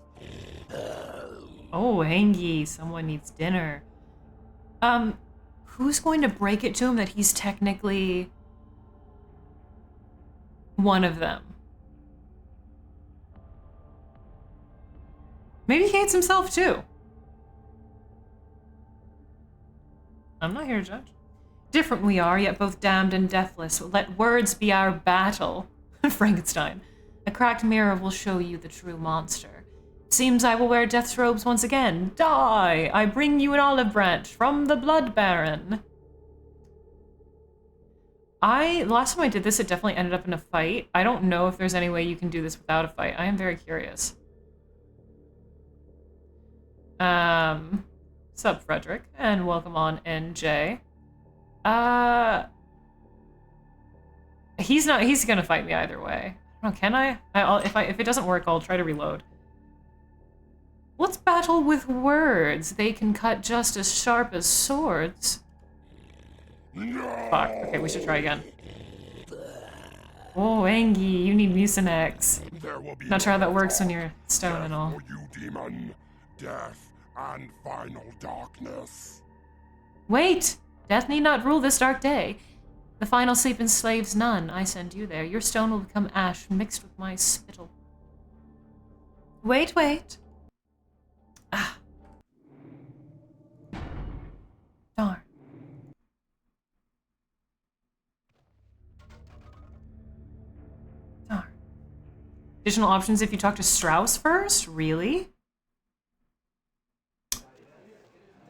Oh, Hangy, someone needs dinner. Who's going to break it to him that he's technically one of them? Maybe he hates himself too. I'm not here to judge. Different we are, yet both damned and deathless. Let words be our battle. Frankenstein. A cracked mirror will show you the true monster. Seems I will wear death's robes once again. Die! I bring you an olive branch from the Blood Baron. Last time I did this, it definitely ended up in a fight. I don't know if there's any way you can do this without a fight. I am very curious. Sup, Frederick, and welcome on, NJ. He's gonna fight me either way. Oh, can I? If it doesn't work, I'll try to reload. Let's battle with words. They can cut just as sharp as swords. No. Fuck. Okay, we should try again. Oh, Angie, you need Mucinex. There will be Not sure how that no works when talk. you're stone and all. Death for you, demon. Death and final darkness. Wait! Death need not rule this dark day. The final sleep enslaves none. I send you there. Your stone will become ash mixed with my spittle. Wait. Ah. Darn. Additional options if you talk to Strauss first? Really?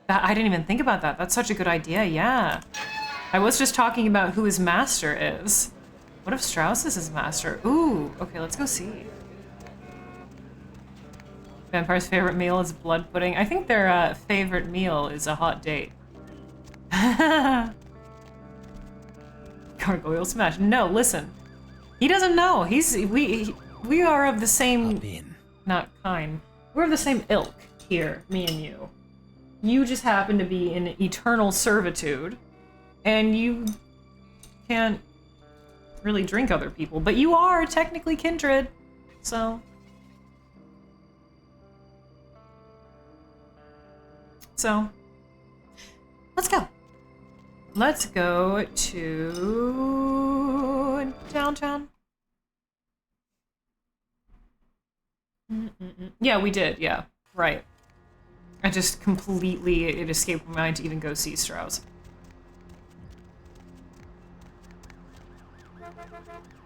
I didn't even think about that. That's such a good idea, yeah. I was just talking about who his master is. What if Strauss is his master? Ooh, okay, let's go see. Vampire's favorite meal is blood pudding. I think their favorite meal is a hot date. Gargoyle smash. No, listen. He doesn't know. We are of the same... Not kind. We're of the same ilk here, me and you. You just happen to be in eternal servitude, and you can't really drink other people, but you are technically kindred, so... let's go. Let's go to downtown. Yeah, we did, yeah. Right. I just completely, it escaped my mind to even go see Strauss.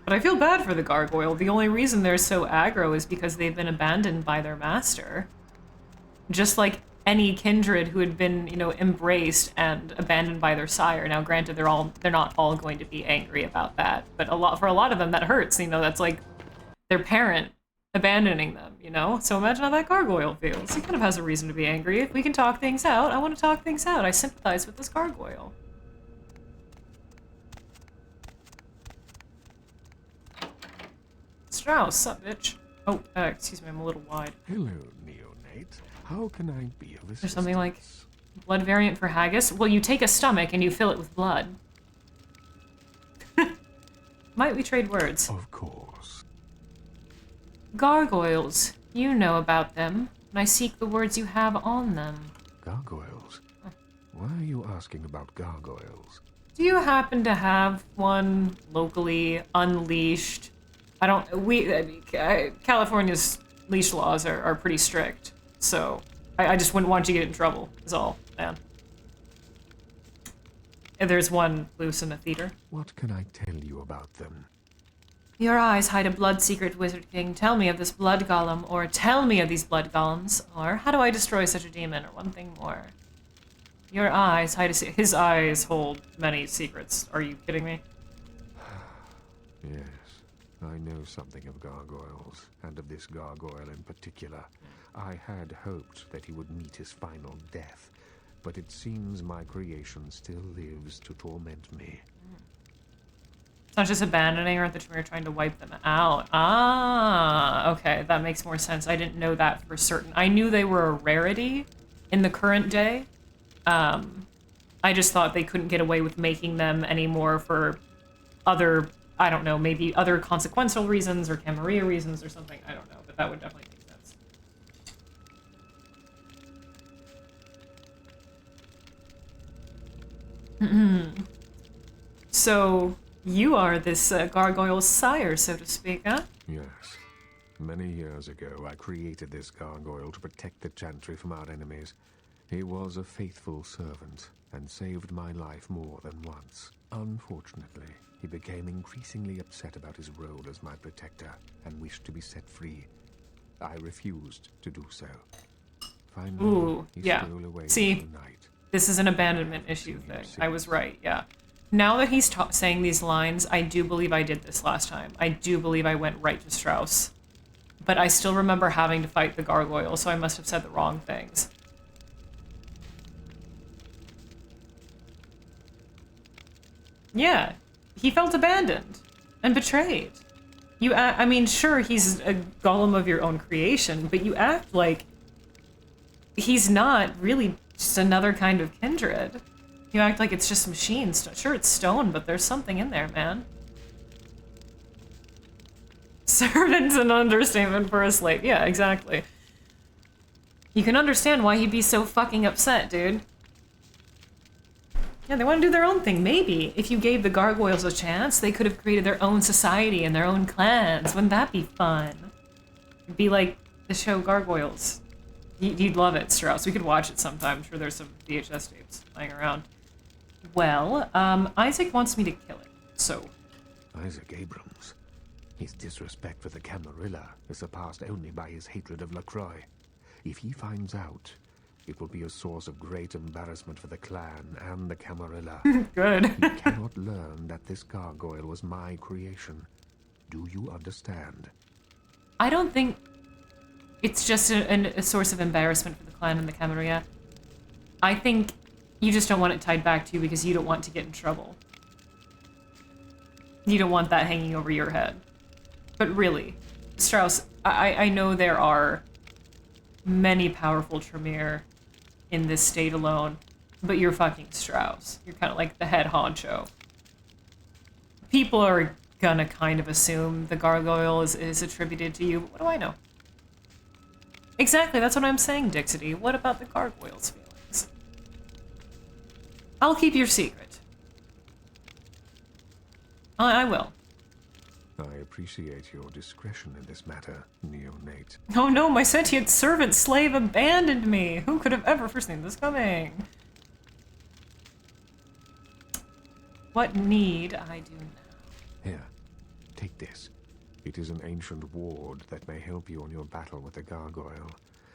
But I feel bad for the gargoyle. The only reason they're so aggro is because they've been abandoned by their master. Just like any kindred who had been, you know, embraced and abandoned by their sire. Now, granted, they're not all going to be angry about that, but for a lot of them, that hurts. You know, that's like their parent abandoning them, you know? So imagine how that gargoyle feels. He kind of has a reason to be angry. If we can talk things out, I want to talk things out. I sympathize with this gargoyle. Strauss, sup, bitch? Oh, excuse me, I'm a little wide. Hello, neonate. How can I be of assistance? There's something like blood variant for haggis? Well, you take a stomach and you fill it with blood. Might we trade words? Of course. Gargoyles. You know about them, and I seek the words you have on them. Gargoyles? Why are you asking about gargoyles? Do you happen to have one locally unleashed? California's leash laws are pretty strict, so I just wouldn't want you to get in trouble, is all, man. And there's one loose in the theater. What can I tell you about them? Your eyes hide a blood secret, Wizard King. Tell me of this blood golem, or tell me of these blood golems, or how do I destroy such a demon, or one thing more. Your eyes hide his eyes hold many secrets. Are you kidding me? Yes, I know something of gargoyles, and of this gargoyle in particular. I had hoped that he would meet his final death, but it seems my creation still lives to torment me. It's not just abandoning her, the Tremere trying to wipe them out. Ah, okay, that makes more sense. I didn't know that for certain. I knew they were a rarity in the current day. I just thought they couldn't get away with making them anymore for other, I don't know, maybe other consequential reasons or Camarilla reasons or something. I don't know, but that would definitely make sense. So, you are this gargoyle's sire, so to speak, huh? Yes. Many years ago, I created this gargoyle to protect the Chantry from our enemies. He was a faithful servant and saved my life more than once. Unfortunately, he became increasingly upset about his role as my protector and wished to be set free. I refused to do so. Finally, he stole away See, into the night. This is an abandonment issue thing. I was right, yeah. Now that he's saying these lines, I do believe I did this last time. I do believe I went right to Strauss. But I still remember having to fight the gargoyle, so I must have said the wrong things. Yeah, he felt abandoned and betrayed. I mean, sure, he's a golem of your own creation, but you act like he's not really just another kind of kindred. You act like it's just machines. Sure, it's stone, but there's something in there, man. Servant's an understatement for a slave. Yeah, exactly. You can understand why he'd be so fucking upset, dude. Yeah, they want to do their own thing. Maybe if you gave the gargoyles a chance, they could have created their own society and their own clans. Wouldn't that be fun? It'd be like the show Gargoyles. You'd love it, Strauss. We could watch it sometime. I'm sure there's some VHS tapes lying around. Well, Isaac wants me to kill it, so... Isaac Abrams. His disrespect for the Camarilla is surpassed only by his hatred of LaCroix. If he finds out, it will be a source of great embarrassment for the clan and the Camarilla. Good. He cannot learn that this gargoyle was my creation. Do you understand? I don't think it's just a source of embarrassment for the clan and the Camarilla. I think you just don't want it tied back to you because you don't want to get in trouble. You don't want that hanging over your head. But really, Strauss, I know there are many powerful Tremere in this state alone, but you're fucking Strauss. You're kind of like the head honcho. People are gonna kind of assume the gargoyle is attributed to you, but what do I know? Exactly, that's what I'm saying, Dixity. What about the gargoyle's feelings? I'll keep your secret. I will. I appreciate your discretion in this matter, neonate. Oh no, my sentient servant slave abandoned me! Who could have ever foreseen this coming? What need I do now? Here, take this. It is an ancient ward that may help you on your battle with the gargoyle.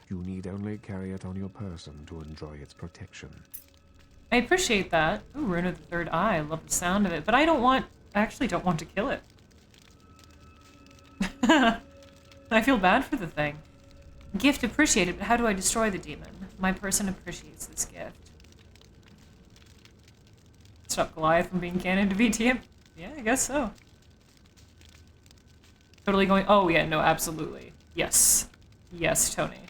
You need only carry it on your person to enjoy its protection. I appreciate that. Ooh, Rune of the Third Eye. I love the sound of it, but I actually don't want to kill it. I feel bad for the thing. Gift appreciated, but how do I destroy the demon? My person appreciates this gift. Stop Goliath from being canon to VTM? Yeah, I guess so. Totally going, oh yeah, no, absolutely. Yes. Yes, Tony.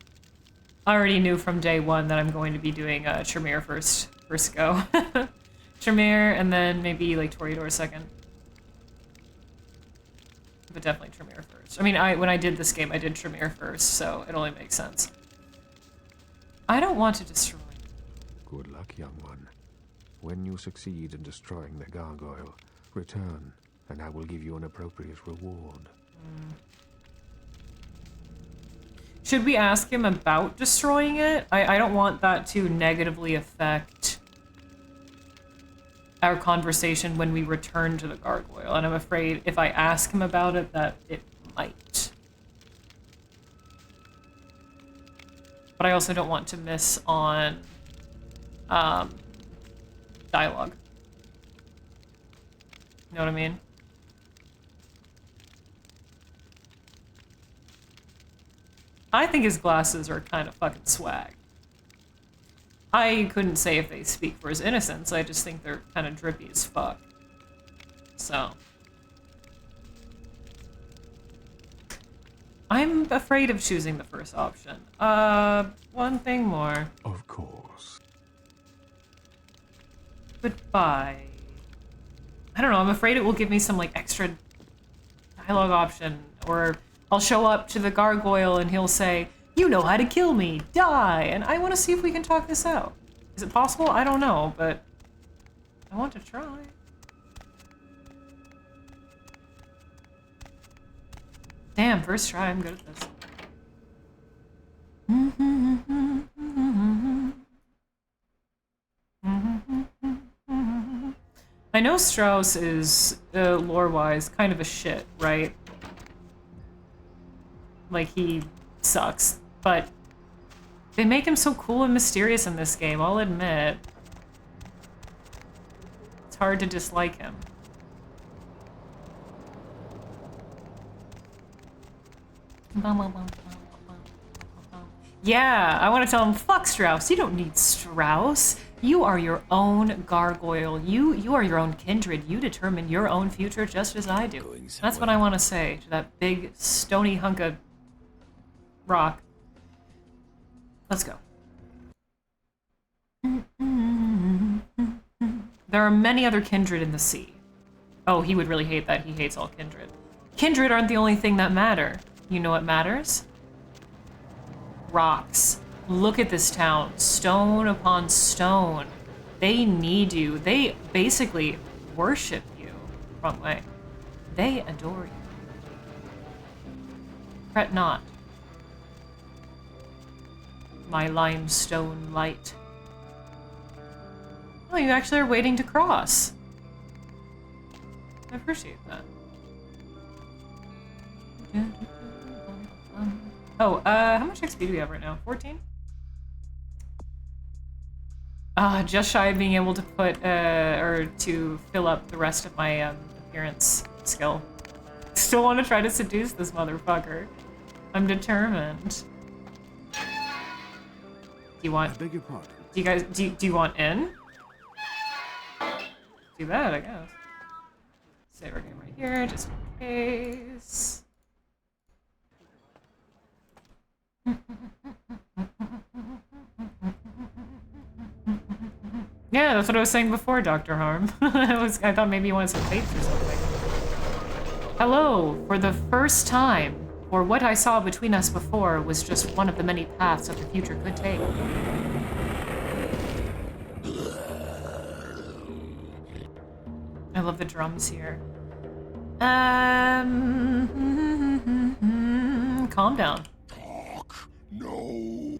I already knew from day one that I'm going to be doing Tremere first go. Tremere, and then maybe like Toreador second. But definitely Tremere first. I mean, when I did this game, I did Tremere first, so it only makes sense. I don't want to destroy. Good luck, young one. When you succeed in destroying the gargoyle, return, and I will give you an appropriate reward. Should we ask him about destroying it? I don't want that to negatively affect our conversation when we return to the gargoyle, and I'm afraid if I ask him about it, that it might. But I also don't want to miss on dialogue. You know what I mean? I think his glasses are kind of fucking swag. I couldn't say if they speak for his innocence, I just think they're kind of drippy as fuck. So. I'm afraid of choosing the first option. One thing more. Of course. Goodbye. I don't know, I'm afraid it will give me some, like, extra dialogue option, or I'll show up to the gargoyle and he'll say, "You know how to kill me, die!" And I want to see if we can talk this out. Is it possible? I don't know, but I want to try. Damn, first try, I'm good at this. I know Strauss is, lore-wise, kind of a shit, right? Like, he sucks, but they make him so cool and mysterious in this game, I'll admit. It's hard to dislike him. Yeah, I want to tell him, fuck Strauss, you don't need Strauss. You are your own gargoyle. You are your own kindred. You determine your own future just as I do. That's what I want to say to that big stony hunk of rock. Let's go. There are many other kindred in the sea. Oh, he would really hate that. He hates all kindred. Kindred aren't the only thing that matter. You know what matters? Rocks. Look at this town. Stone upon stone. They need you. They basically worship you. Wrong way. They adore you. Fret not. My limestone light. Oh, you actually are waiting to cross. I appreciate that. Oh, how much XP do we have right now? 14? Just shy of being able to put, or to fill up the rest of my, appearance skill. Still want to try to seduce this motherfucker. I'm determined. Do you want... I beg your pardon. Do you guys... Do you want in? Do that, I guess. Save our game right here, just in case. Yeah, that's what I was saying before, Dr. Harm. I thought maybe you wanted some fates or something. Hello, for the first time, or what I saw between us before was just one of the many paths that the future could take. I love the drums here. Calm down. Talk. No.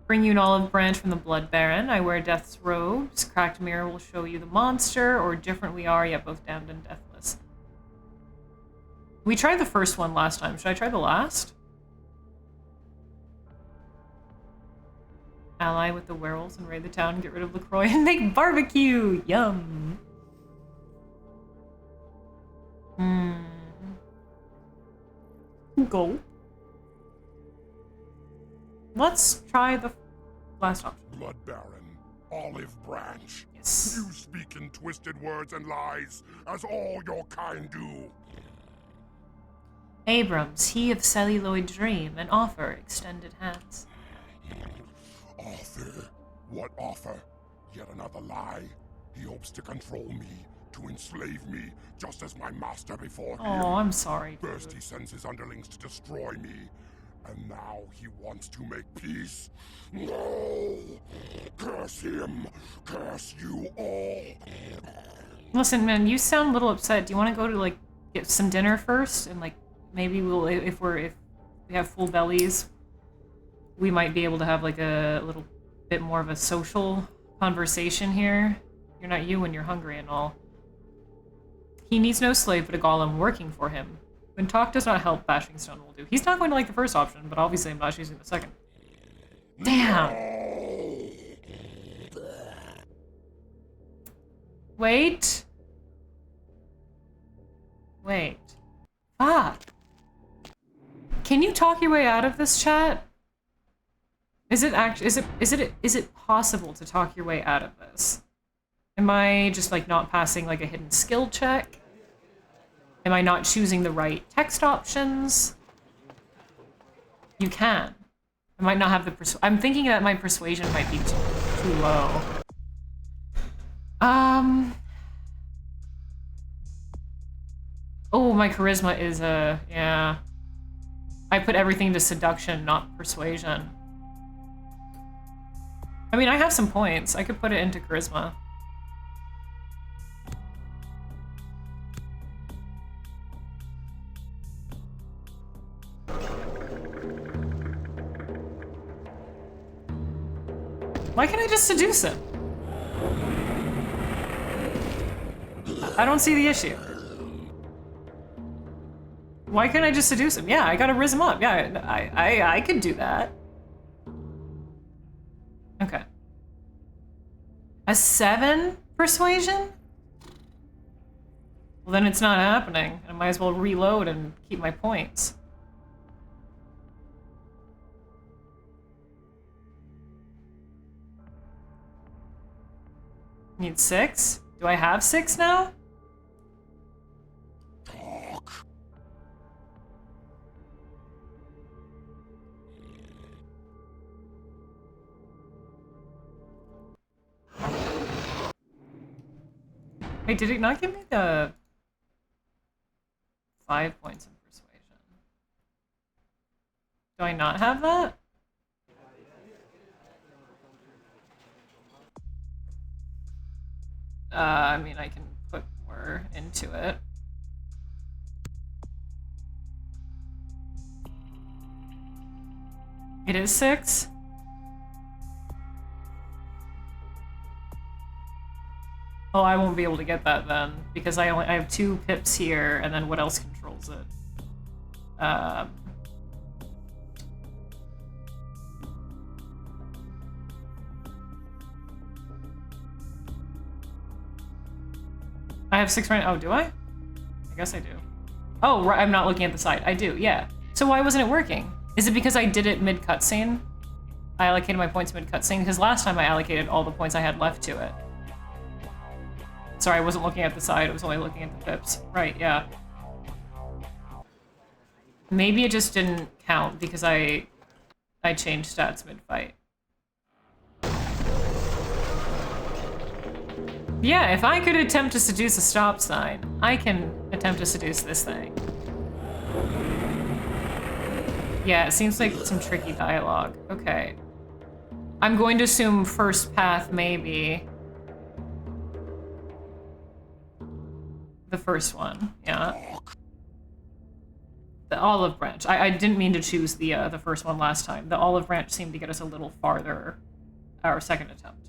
Bring you an olive branch from the Blood Baron. I wear death's robes. Cracked mirror will show you the monster, or different we are, yet both damned and deathless. We tried the first one last time. Should I try the last? Ally with the werewolves and raid the town, get rid of LaCroix, and make barbecue! Yum! Go. Let's try the last option. Blood Baron, olive branch. Yes. You speak in twisted words and lies, as all your kind do. Abrams, he of celluloid dream, and offer extended hands. Offer? What offer? Yet another lie? He hopes to control me, to enslave me, just as my master before him. Oh, I'm sorry. First he sends his underlings to destroy me, and now he wants to make peace. No! Curse him! Curse you all! Listen, man, you sound a little upset. Do you want to go to, like, get some dinner first? And, like, maybe we'll, if we have full bellies, we might be able to have, like, a little bit more of a social conversation here. You're not you when you're hungry and all. He needs no slave but a golem working for him. When talk does not help, bashing stone will do. He's not going to like the first option, but obviously I'm not choosing the second. Damn! Wait. Wait. Fuck. Can you talk your way out of this, chat? Is it possible to talk your way out of this? Am I just like not passing like a hidden skill check? Am I not choosing the right text options? You can. I might not have the I'm thinking that my persuasion might be too low. Oh, my charisma is yeah. I put everything to seduction, not persuasion. I mean, I have some points. I could put it into charisma. Why can't I just seduce him? I don't see the issue. Why can't I just seduce him? Yeah, I gotta rizz him up. Yeah, I could do that. Okay. A 7 persuasion? Well, then it's not happening. I might as well reload and keep my points. Need 6? Do I have 6 now? Talk. Wait, did it not give me the 5 points in persuasion? Do I not have that? I mean, I can put more into it. It is 6? Oh, I won't be able to get that then, because I have 2 pips here, and then what else controls it? I have 6 right now. Oh, do I? I guess I do. Oh, right, I'm not looking at the side. I do, yeah. So why wasn't it working? Is it because I did it mid-cutscene? I allocated my points mid-cutscene? Because last time I allocated all the points I had left to it. Sorry, I wasn't looking at the side. I was only looking at the pips. Right, yeah. Maybe it just didn't count because I changed stats mid-fight. Yeah, if I could attempt to seduce a stop sign, I can attempt to seduce this thing. Yeah, it seems like some tricky dialogue. Okay. I'm going to assume first path, maybe. The first one, yeah. The olive branch. I didn't mean to choose the first one last time. The olive branch seemed to get us a little farther our second attempt.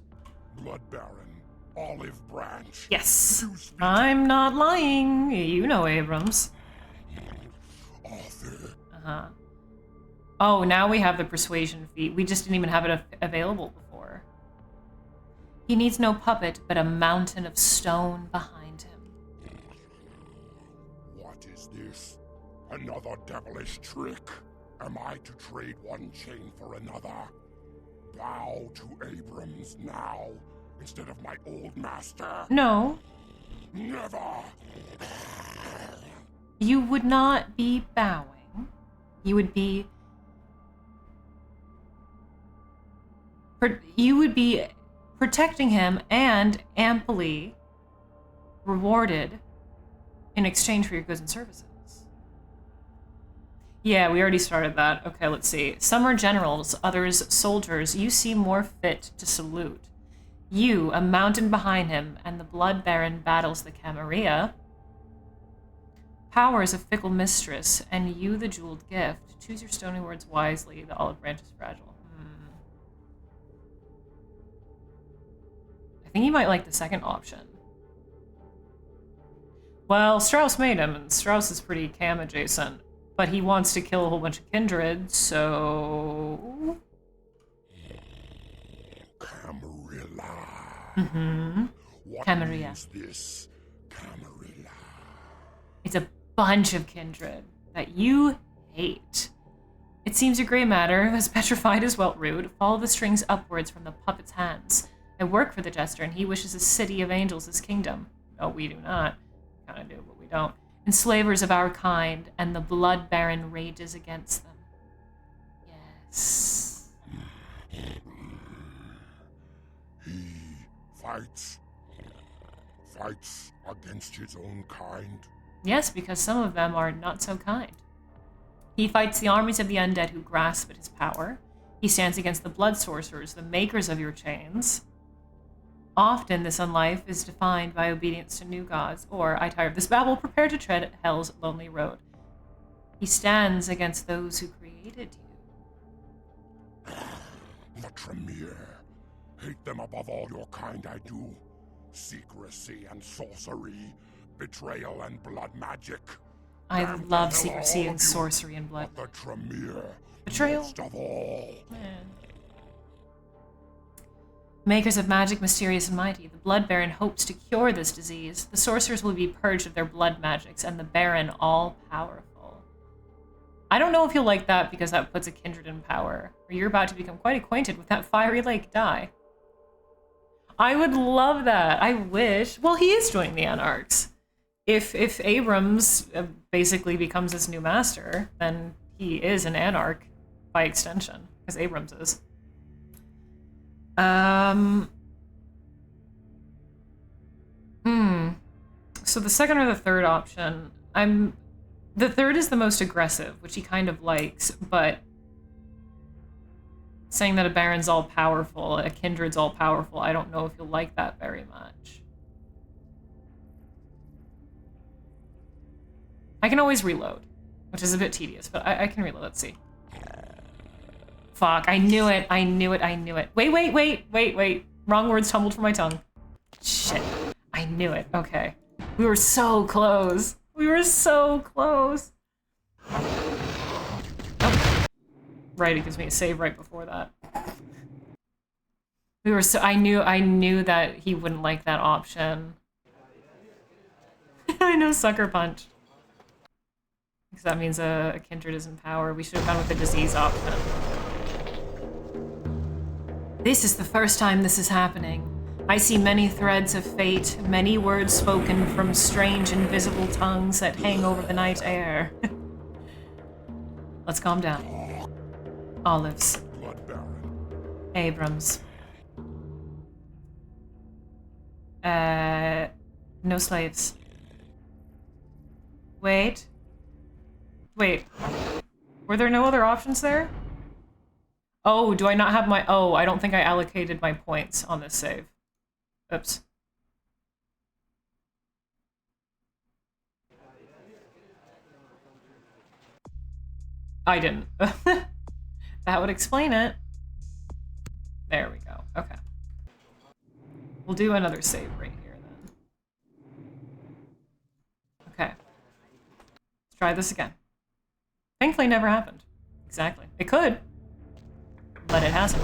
Blood Baron, olive branch. Yes. I'm not lying. You know, Abrams. Arthur. Uh-huh. Oh, now we have the persuasion feat. We just didn't even have it available before. He needs no puppet, but a mountain of stone behind him. What is this? Another devilish trick? Am I to trade one chain for another? Bow to Abrams now, instead of my old master? No. Never! You would not be bowing. You would be... protecting him and amply rewarded in exchange for your goods and services. Yeah, we already started that. Okay, let's see. Some are generals, others soldiers. You seem more fit to salute. You, a mountain behind him, and the Blood Baron battles the Camarilla. Power is a fickle mistress, and you the jeweled gift. Choose your stony words wisely. The olive branch is fragile. I think you might like the second option. Well, Strauss made him, and Strauss is pretty cam adjacent. But he wants to kill a whole bunch of kindred, so... Camarilla. Mm-hmm. What Camarilla. is this, Camarilla? It's a bunch of kindred that you hate. It seems your grey matter, as petrified as Weltroot, follow the strings upwards from the puppet's hands. I work for the jester, and he wishes a city of angels as kingdom. No, we do not. We kind of do, but we don't. Enslavers of our kind, and the blood baron rages against them. Yes. He fights against his own kind. Yes, because some of them are not so kind. He fights the armies of the undead who grasp at his power. He stands against the blood sorcerers, the makers of your chains. Often this unlife is defined by obedience to new gods, or, I tire of this babble, prepare to tread hell's lonely road. He stands against those who created you. The Tremere. Hate them above all your kind I do. Secrecy and sorcery, betrayal and blood magic. I Damn love the hell secrecy all and of you. sorcery and blood. But the Tremere. Betrayal? Most of all. Man. Makers of magic, mysterious and mighty, the Blood Baron hopes to cure this disease. The sorcerers will be purged of their blood magics, and the Baron all-powerful. I don't know if you'll like that, because that puts a kindred in power, or you're about to become quite acquainted with that fiery lake die. I would love that. I wish. Well, he is joining the Anarchs. If Abrams basically becomes his new master, then he is an Anarch by extension, because Abrams is. So the second or the third option, the third is the most aggressive, which he kind of likes, but saying that a Baron's all-powerful, a Kindred's all-powerful, I don't know if you'll like that very much. I can always reload, which is a bit tedious, but I can reload. Let's see. Fuck, I knew it. Wait. Wrong words tumbled from my tongue. Shit. I knew it. Okay. We were so close. Oh. Right, it gives me a save right before that. I knew that he wouldn't like that option. I know, Sucker Punch. Because that means a kindred is in power. We should have gone with the disease option. This is the first time this is happening. I see many threads of fate, many words spoken from strange invisible tongues that hang over the night air. Let's calm down. Olives. Blood Baron. Abrams. No slaves. Wait. Were there no other options there? Oh, do I not have my... Oh, I don't think I allocated my points on this save. Oops. I didn't. That would explain it. There we go. Okay. We'll do another save right here, then. Okay. Let's try this again. Thankfully, it never happened. Exactly. It could. But it hasn't.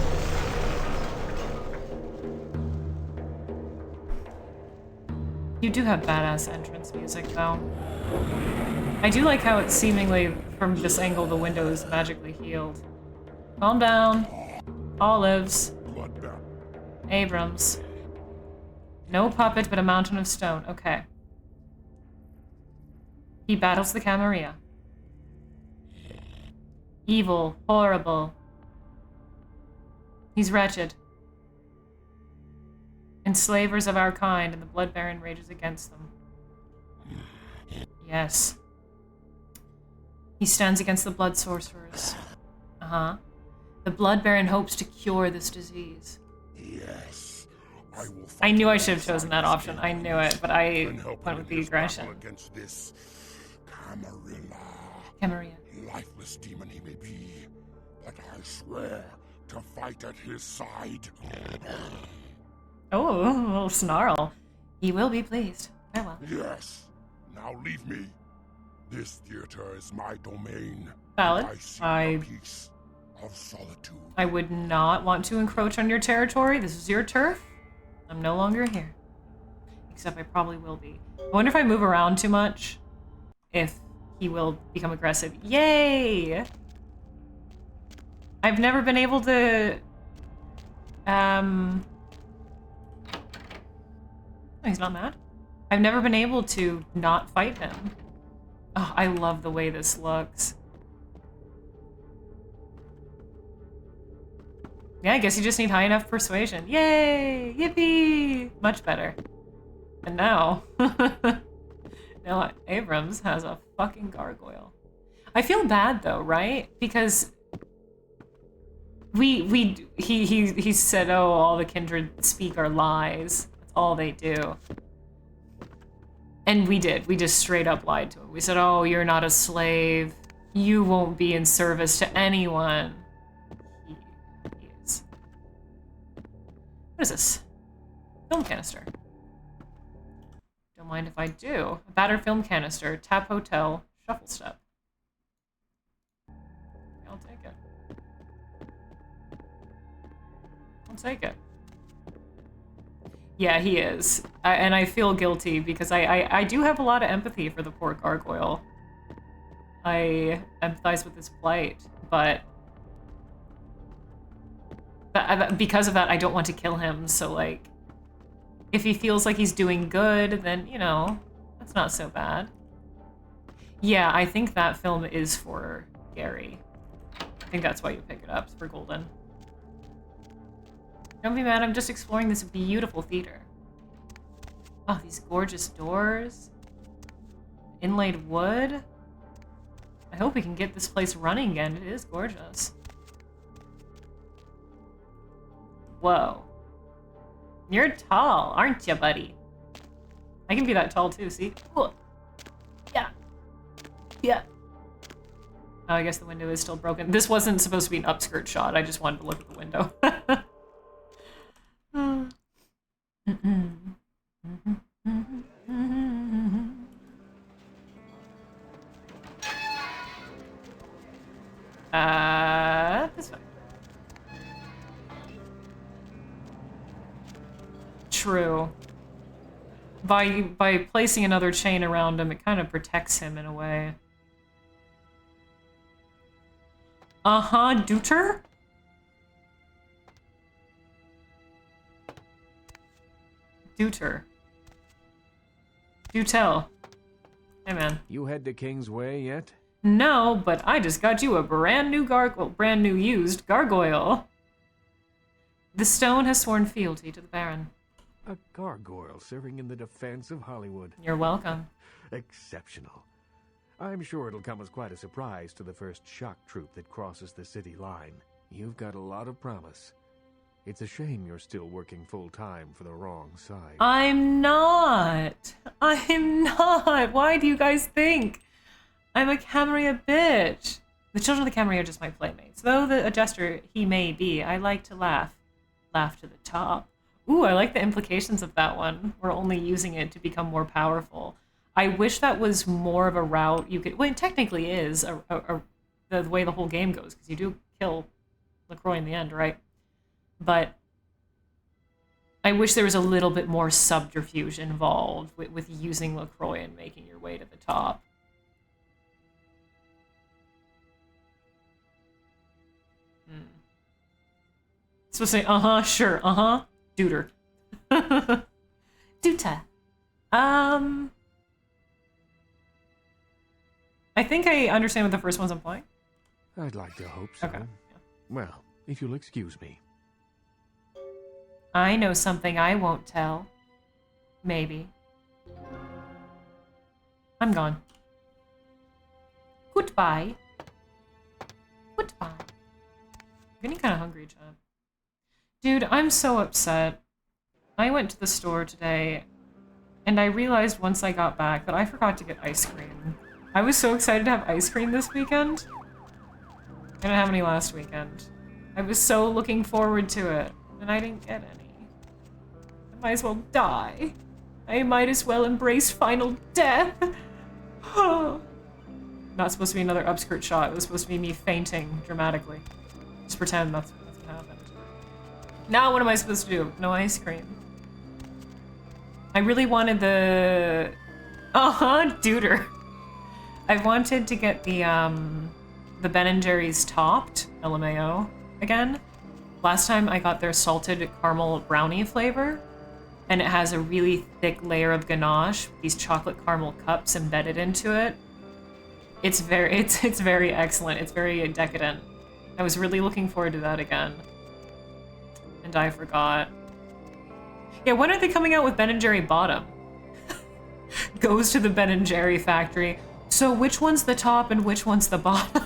You do have badass entrance music, though. I do like how it's seemingly, from this angle, the window is magically healed. Calm down. Olives. Blood Baron. Abrams. No puppet, but a mountain of stone. Okay. He battles the Camarilla. Evil. Horrible. He's wretched. Enslavers of our kind, and the Blood Baron rages against them. Yes. He stands against the blood sorcerers. Uh-huh. The Blood Baron hopes to cure this disease. Yes. I knew I should have chosen that option. I knew it, but I went with the aggression. Against this Camarilla. Camarilla. Lifeless demon he may be, but I swear to fight at his side. Oh, a little snarl. He will be pleased. Farewell. Yes. Now leave me. This theater is my domain. Valid. I seek a peace of solitude. I would not want to encroach on your territory. This is your turf. I'm no longer here. Except I probably will be. I wonder if I move around too much, if he will become aggressive. Yay! I've never been able to... Oh, he's not mad? I've never been able to not fight him. Oh, I love the way this looks. Yeah, I guess you just need high enough persuasion. Yay! Yippee! Much better. And now... now Abrams has a fucking gargoyle. I feel bad though, right? Because... He said, oh, all the kindred speak are lies. That's all they do. And we did. We just straight up lied to him. We said, oh, you're not a slave. You won't be in service to anyone. He is. What is this? Film canister. Don't mind if I do. A battered film canister. Tap hotel. Shuffle step. I'll take it. I'll take it. Yeah, he is. And I feel guilty because I do have a lot of empathy for the poor gargoyle. I empathize with his plight, but because of that, I don't want to kill him. So, like, if he feels like he's doing good, then, you know, that's not so bad. Yeah, I think that film is for Gary. I think that's why you pick it up. It's for Golden. Don't be mad, I'm just exploring this beautiful theater. Oh, these gorgeous doors. Inlaid wood. I hope we can get this place running again. It is gorgeous. Whoa. You're tall, aren't you, buddy? I can be that tall too, see? Whoa. Yeah. Yeah. Oh, I guess the window is still broken. This wasn't supposed to be an upskirt shot. I just wanted to look at the window. This way. True. By placing another chain around him, it kind of protects him in a way. Uh-huh, Deuter? Deuter. Do tell. Hey, man. You head to King's Way yet? No, but I just got you a brand new used gargoyle. The stone has sworn fealty to the Baron. A gargoyle serving in the defense of Hollywood. You're welcome. Exceptional. I'm sure it'll come as quite a surprise to the first shock troop that crosses the city line. You've got a lot of promise. It's a shame you're still working full-time for the wrong side. I'm not. Why do you guys think I'm a Camarilla bitch? The children of the Camarilla are just my playmates. Though a jester he may be, I like to laugh. Laugh to the top. Ooh, I like the implications of that one. We're only using it to become more powerful. I wish that was more of a route you could... Well, it technically is the way the whole game goes, because you do kill LaCroix in the end, right? But I wish there was a little bit more subterfuge involved with using LaCroix and making your way to the top. Supposed to say, uh-huh, sure, uh-huh. Deuter. Duta. I think I understand what the first one's implying. I'd like to hope so. Okay. Yeah. Well, if you'll excuse me. I know something I won't tell. Maybe. I'm gone. Goodbye. Goodbye. I'm getting kind of hungry, Chad. Dude, I'm so upset. I went to the store today, and I realized once I got back that I forgot to get ice cream. I was so excited to have ice cream this weekend. I didn't have any last weekend. I was so looking forward to it, and I didn't get any. I might as well die. I might as well embrace final death. Not supposed to be another upskirt shot. It was supposed to be me fainting dramatically. Just pretend that's what happened. Now what am I supposed to do? No ice cream. I really wanted the... Duder. I wanted to get the Ben & Jerry's topped LMAO again. Last time I got their salted caramel brownie flavor, and it has a really thick layer of ganache, these chocolate caramel cups embedded into it. It's very excellent. It's very decadent. I was really looking forward to that again. And I forgot. Yeah, when are they coming out with Ben & Jerry Bottom? Goes to the Ben & Jerry factory. So which one's the top and which one's the bottom?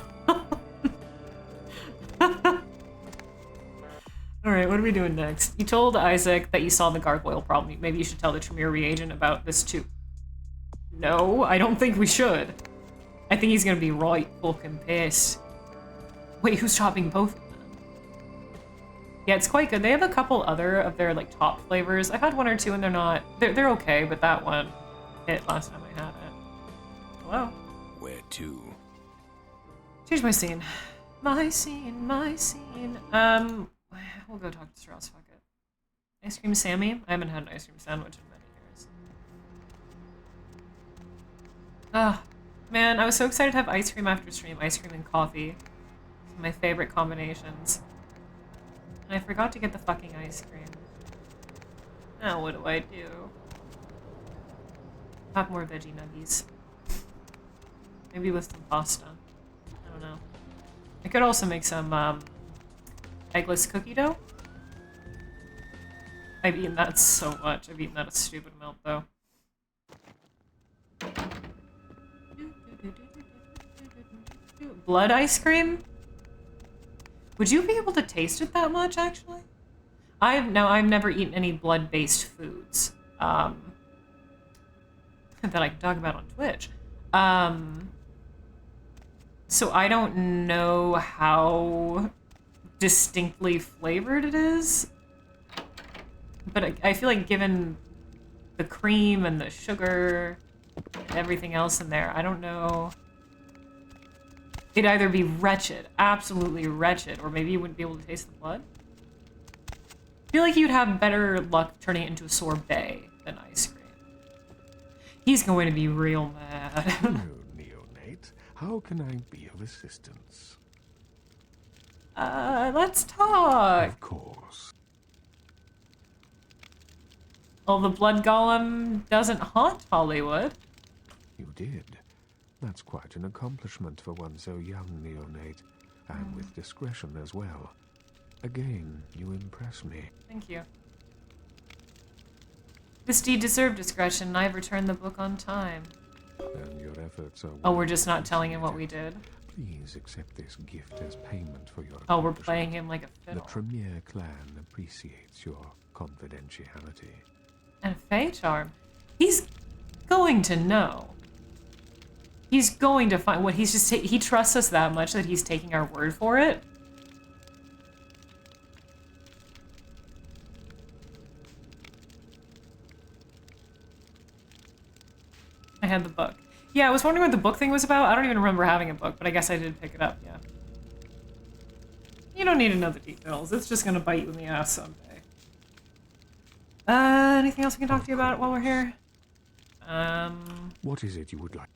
Alright, what are we doing next? You told Isaac that you saw the gargoyle problem. Maybe you should tell the Tremere reagent about this too. No, I don't think we should. I think he's gonna be right fucking pissed. Wait, who's chopping both of them? Yeah, it's quite good. They have a couple other of their like top flavors. I've had one or two and they're not... They're okay, but that one hit last time I had it. Hello? Where to? Change my scene. My scene. We'll go talk to Strauss, fuck it. Ice cream Sammy? I haven't had an ice cream sandwich in many years. Man, I was so excited to have ice cream after stream. Ice cream and coffee. My favorite combinations. And I forgot to get the fucking ice cream. Now what do I do? Have more veggie nuggies. Maybe with some pasta. I don't know. I could also make some eggless cookie dough. I've eaten that so much. I've eaten that a stupid amount though. Blood ice cream? Would you be able to taste it that much, actually? I've never eaten any blood-based foods that I can talk about on Twitch. So I don't know how distinctly flavored it is. But I feel like given the cream and the sugar and everything else in there, I don't know. It'd either be wretched, absolutely wretched, or maybe you wouldn't be able to taste the blood. I feel like you'd have better luck turning it into a sorbet than ice cream. He's going to be real mad. Hello, neonate. How can I be of assistance? Let's talk. Of course. Well, the blood golem doesn't haunt Hollywood. You did. That's quite an accomplishment for one so young, neonate. And with discretion as well. Again, you impress me. Thank you. This deed deserved discretion, and I've returned the book on time. And your efforts are... Oh, we're just not telling him what we did? Please accept this gift as payment for your... Oh, we're playing him like a The fiddle. Tremere clan appreciates your confidentiality. And Fey Charm. He's going to know. He's going to find what he's just... He trusts us that much that he's taking our word for it. I had the book. Yeah, I was wondering what the book thing was about. I don't even remember having a book, but I guess I did pick it up, yeah. You don't need to know the details. It's just gonna bite you in the ass someday. Anything else we can talk to you about while we're here? What is it you would like?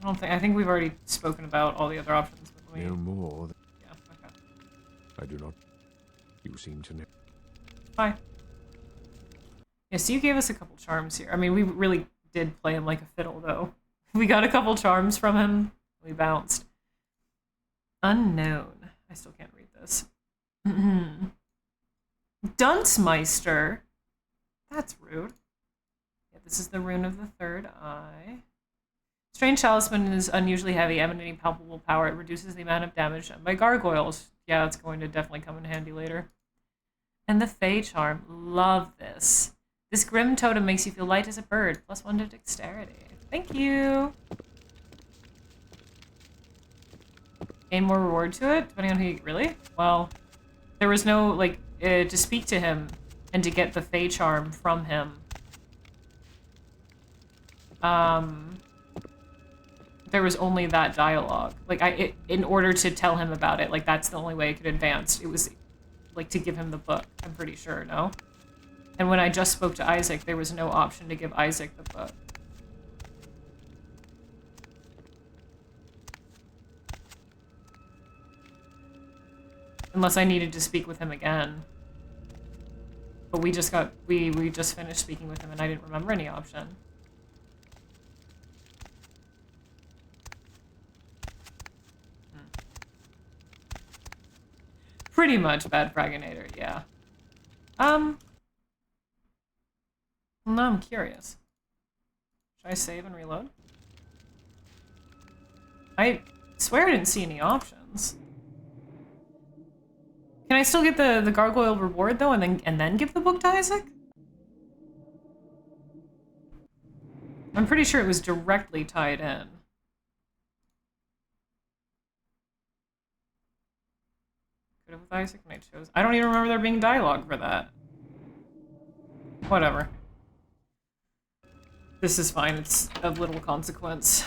I think we've already spoken about all the other options. But No more. Yeah, okay. I do not. You seem to know. Bye. Yeah, so you gave us a couple charms here. I mean, we really did play him like a fiddle, though. We got a couple charms from him. We bounced. Unknown. I still can't read this. Duncemeister. That's rude. Yeah, this is the rune of the third eye. Strange talisman is unusually heavy, emanating palpable power. It reduces the amount of damage done by gargoyles. Yeah, it's going to definitely come in handy later. And the Fey charm. Love this. This grim totem makes you feel light as a bird, +1 to dexterity. Thank you! Gain more reward to it, depending on who you... Really? Well, there was no, like, to speak to him and to get the Fey charm from him. There was only that dialogue. Like, in order to tell him about it, like, that's the only way I could advance. It was, like, to give him the book, I'm pretty sure, no? And when I just spoke to Isaac, there was no option to give Isaac the book. Unless I needed to speak with him again. But we just finished speaking with him and I didn't remember any option. Pretty much bad Fraginator, yeah. Well, now I'm curious. Should I save and reload? I swear I didn't see any options. Can I still get the gargoyle reward though, and then give the book to Isaac? I'm pretty sure it was directly tied in. Could have with Isaac, and I chose. I don't even remember there being dialogue for that. Whatever. This is fine. It's of little consequence.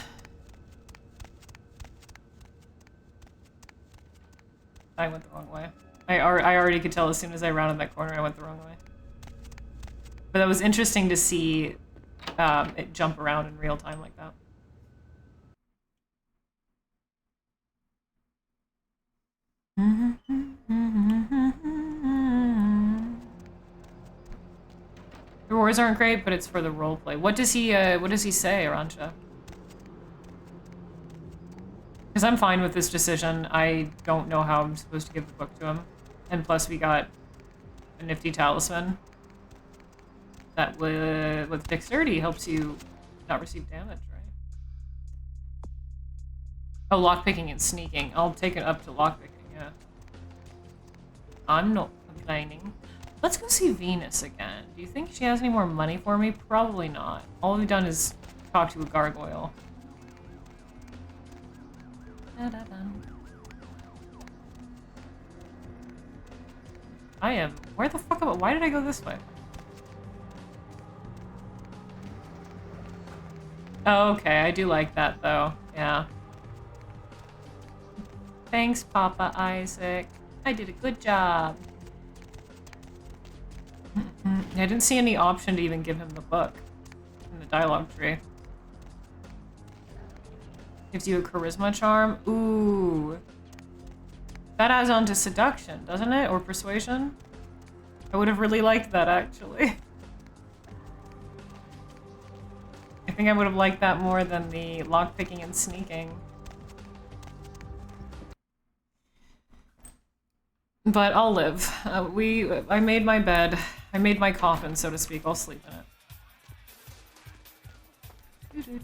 I went the wrong way. I already could tell as soon as I rounded that corner I went the wrong way. But that was interesting to see it jump around in real time like that. The rewards aren't great, but it's for the roleplay. What does he say, Arancha? Because I'm fine with this decision. I don't know how I'm supposed to give the book to him. And plus we got a nifty talisman. That with dexterity helps you not receive damage, right? Oh, lockpicking and sneaking. I'll take it up to lockpicking, yeah. I'm not complaining. Let's go see Venus again. Do you think she has any more money for me? Probably not. All we've done is talk to a gargoyle. I am... Where the fuck am I? Why did I go this way? Oh, okay, I do like that though. Yeah. Thanks, Papa Isaac. I did a good job. I didn't see any option to even give him the book in the dialogue tree. Gives you a charisma charm. Ooh. That adds on to seduction, doesn't it? Or persuasion? I would have really liked that, actually. I think I would have liked that more than the lockpicking and sneaking. But I'll live. I made my bed. I made my coffin, so to speak. I'll sleep in it.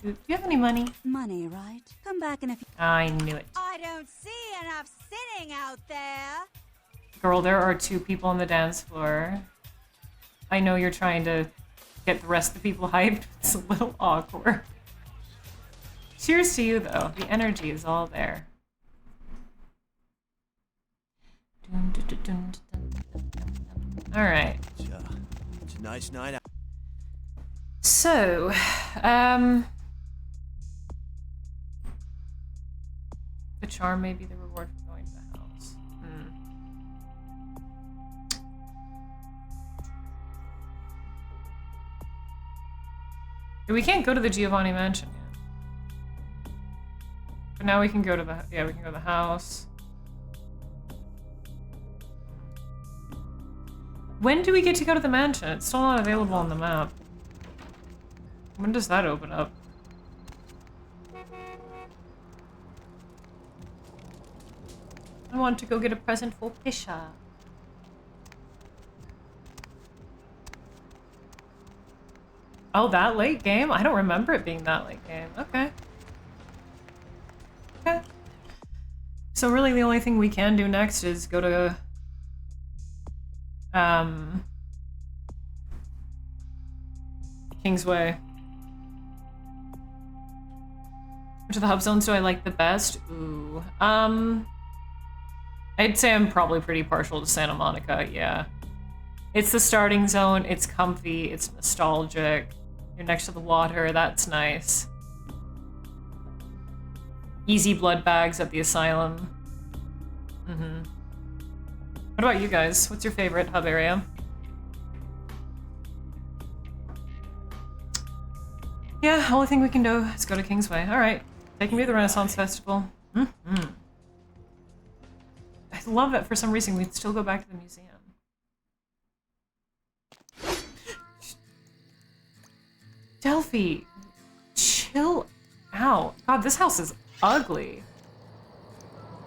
Do you have any money? Money, right? Come back in a few... I knew it. I don't see enough sitting out there. Girl, there are 2 people on the dance floor. I know you're trying to get the rest of the people hyped. It's a little awkward. Cheers to you, though. The energy is all there. Alright. It's a nice night out. So, the charm may be the reward for going to the house. We can't go to the Giovanni mansion yet. But now we can go to the, yeah, we can go to the house. When do we get to go to the mansion? It's still not available on the map. When does that open up? I want to go get a present for Pisha. Oh, that late game? I don't remember it being that late game. Okay. Okay. So really the only thing we can do next is go to... Kingsway. Which of the hub zones do I like the best? Ooh. I'd say I'm probably pretty partial to Santa Monica, yeah. It's the starting zone, it's comfy, it's nostalgic. You're next to the water, that's nice. Easy blood bags at the asylum. What about you guys? What's your favorite hub area? Yeah, only thing we can do is go to Kingsway. Alright. Taking me to the Renaissance Festival. Mm-hmm. I love that for some reason we'd still go back to the museum. Delphi, chill out. God, this house is ugly.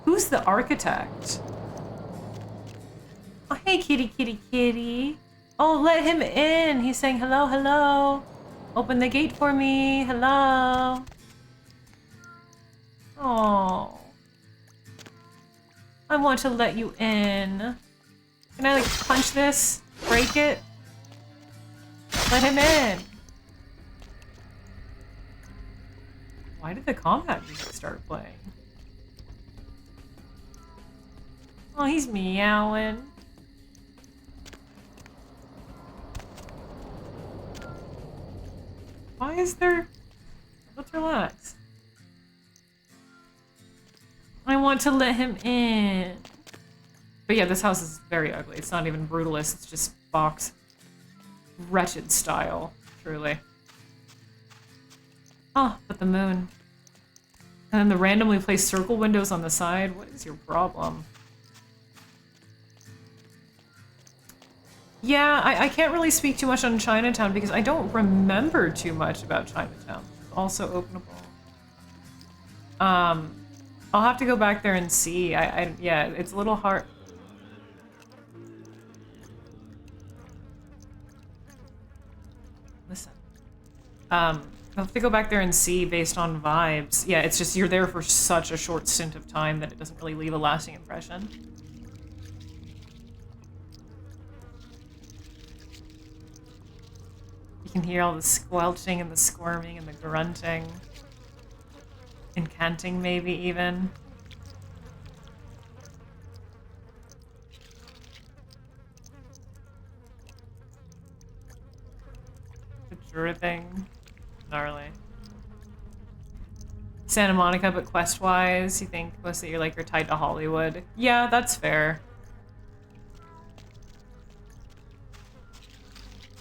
Who's the architect? Oh, hey, kitty, kitty, kitty. Oh, let him in. He's saying hello, hello. Open the gate for me. Hello. Oh. I want to let you in. Can I, like, punch this? Break it? Let him in. Why did the combat music start playing? Oh, he's meowing. Why is there... Let's relax. I want to let him in. But yeah, this house is very ugly. It's not even brutalist. It's just box. Wretched style, truly. Oh, but the moon. And then the randomly placed circle windows on the side. What is your problem? Yeah, I can't really speak too much on Chinatown because I don't remember too much about Chinatown. It's also openable. I'll have to go back there and see. Yeah, it's a little hard. Listen. I'll have to go back there and see based on vibes. Yeah, it's just you're there for such a short stint of time that it doesn't really leave a lasting impression. You can hear all the squelching and the squirming and the grunting. And canting, maybe, even. The dripping. Gnarly. Santa Monica, but quest-wise, you think mostly you're tied to Hollywood? Yeah, that's fair.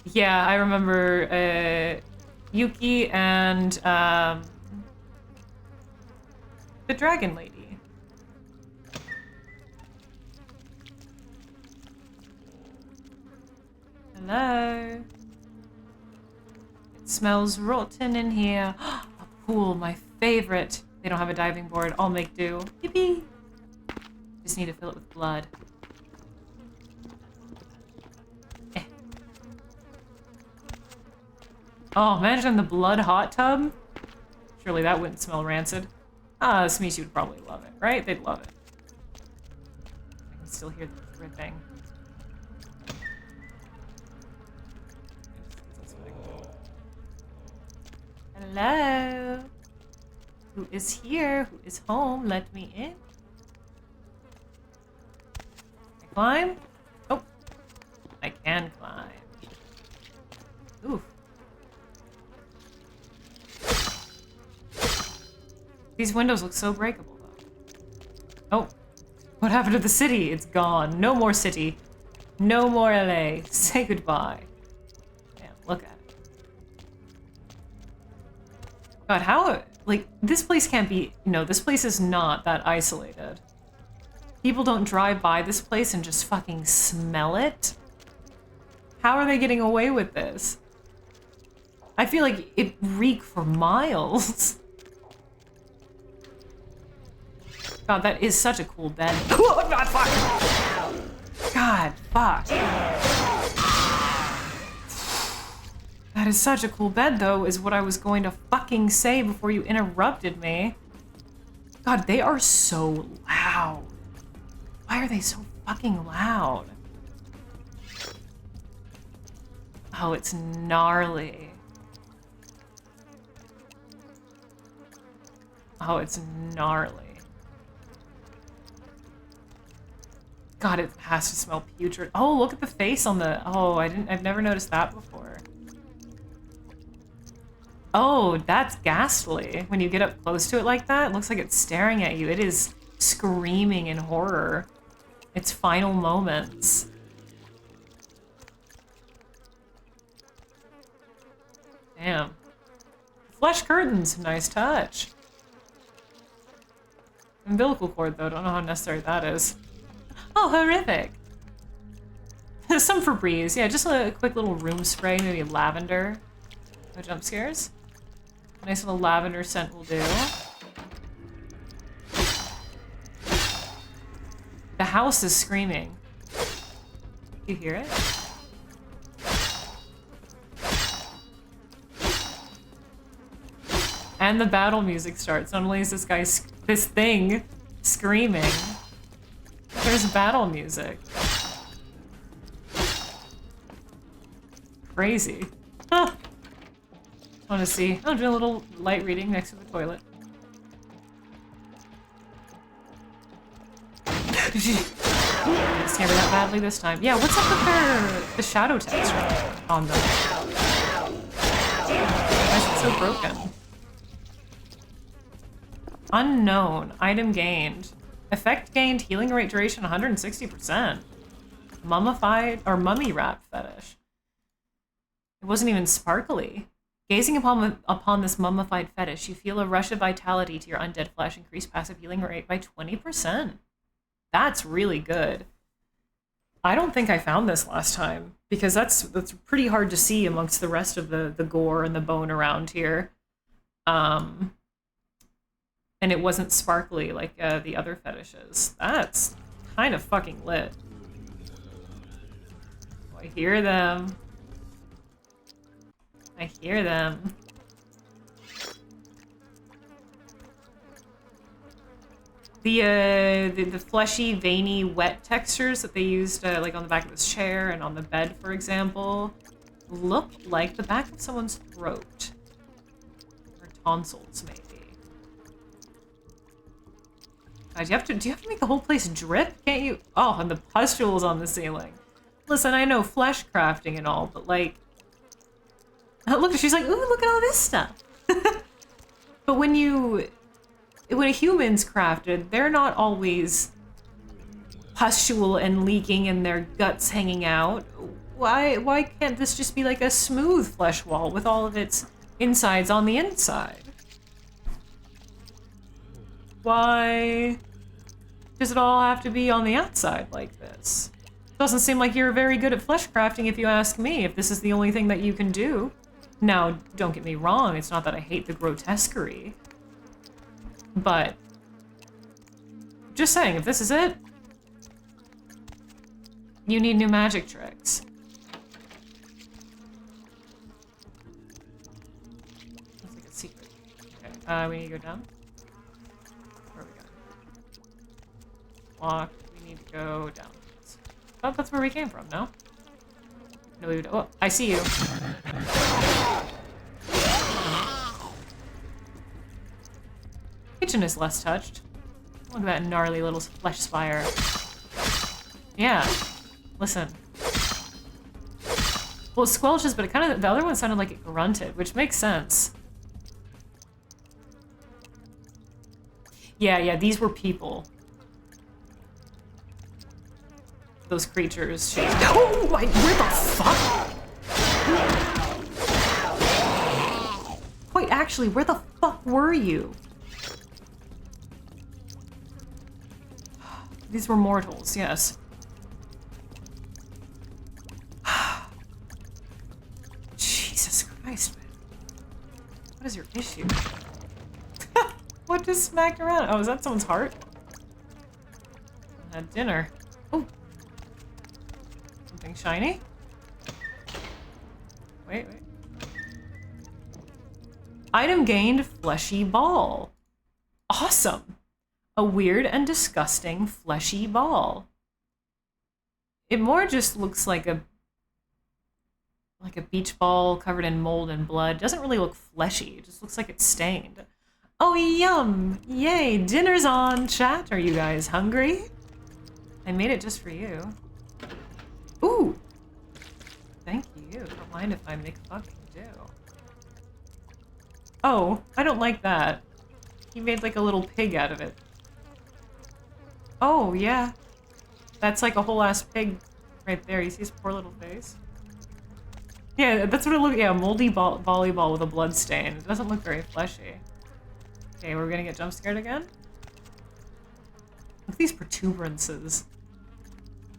Yeah, I remember Yuki and the Dragon Lady. Hello. It smells rotten in here. A pool, my favorite. They don't have a diving board. I'll make do. Yippee! Just need to fill it with blood. Eh. Oh, imagine the blood hot tub. Surely that wouldn't smell rancid. Ah, Tzimice would probably love it, right? They'd love it. I can still hear the dripping. Hello? Who is here? Who is home? Let me in. Can I climb? Oh. I can climb. Oof. These windows look so breakable, though. Oh. What happened to the city? It's gone. No more city. No more LA. Say goodbye. Damn, look at it. God, how... Like, this place can't be... No, this place is not that isolated. People don't drive by this place and just fucking smell it? How are they getting away with this? I feel like it reeked for miles. God, that is such a cool bed. God, fuck. God, fuck. That is such a cool bed, though, is what I was going to fucking say before you interrupted me. God, they are so loud. Why are they so fucking loud? Oh, it's gnarly. Oh, it's gnarly. God, it has to smell putrid. Oh, look at the face on the... Oh, I've never noticed that before. Oh, that's ghastly. When you get up close to it like that, it looks like it's staring at you. It is screaming in horror. Its final moments. Damn. Flesh curtains, nice touch. Umbilical cord, though, don't know how necessary that is. Oh, horrific. Some Febreze, yeah, just a quick little room spray, maybe lavender. No jump scares. Nice little lavender scent will do. The house is screaming. You hear it? And the battle music starts. Not only is this thing screaming, there's battle music. Crazy. Huh. Want to see? I'll do a little light reading next to the toilet. Just hammer that badly this time. Yeah, what's up with the shadow text on them? Why is it so broken? Unknown. Item gained. Effect gained. Healing rate duration 160%. Mummified or mummy wrap fetish. It wasn't even sparkly. Gazing upon this mummified fetish, you feel a rush of vitality to your undead flesh, increase passive healing rate by 20%. That's really good. I don't think I found this last time, because that's pretty hard to see amongst the rest of the gore and the bone around here. And it wasn't sparkly like the other fetishes. That's kind of fucking lit. Oh, I hear them. I hear them. The fleshy, veiny, wet textures that they used like on the back of this chair and on the bed, for example, look like the back of someone's throat. Or tonsils, maybe. Do you have to make the whole place drip? Can't you? Oh, and the pustules on the ceiling. Listen, I know flesh crafting and all, but like, look, she's like, ooh, look at all this stuff. But when a human's crafted, they're not always pustule and leaking and their guts hanging out. Why can't this just be like a smooth flesh wall with all of its insides on the inside? Why does it all have to be on the outside like this? Doesn't seem like you're very good at flesh crafting if you ask me, if this is the only thing that you can do. Now, don't get me wrong, it's not that I hate the grotesquerie. But, just saying, if this is it, you need new magic tricks. Looks like a secret. Okay, we need to go down. Where are we going? Walk, we need to go down. I thought that's where we came from, no? No, we would. Oh, I see you. Kitchen is less touched. Look at that gnarly little flesh spire. Yeah. Listen. Well, it squelches, but it kind of, the other one sounded like it grunted, which makes sense. Yeah, these were people. Those creatures. Oh my, where the fuck? Quite actually, where the fuck were you? These were mortals, yes. Jesus Christ, man. What is your issue? What just smacked around? Oh, is that someone's heart? Had dinner. Oh. Something shiny? Wait. Item gained, fleshy ball. Awesome. A weird and disgusting fleshy ball. It more just looks like a beach ball covered in mold and blood. Doesn't really look fleshy. It just looks like it's stained. Oh, yum! Yay! Dinner's on, chat. Are you guys hungry? I made it just for you. Ooh! Thank you. Don't mind if I make fucking do. Oh, I don't like that. He made like a little pig out of it. Oh, yeah. That's like a whole ass pig right there. You see his poor little face? Yeah, that's what it looks. Yeah, moldy volleyball with a blood stain. It doesn't look very fleshy. Okay, we're gonna get jump scared again. Look at these protuberances.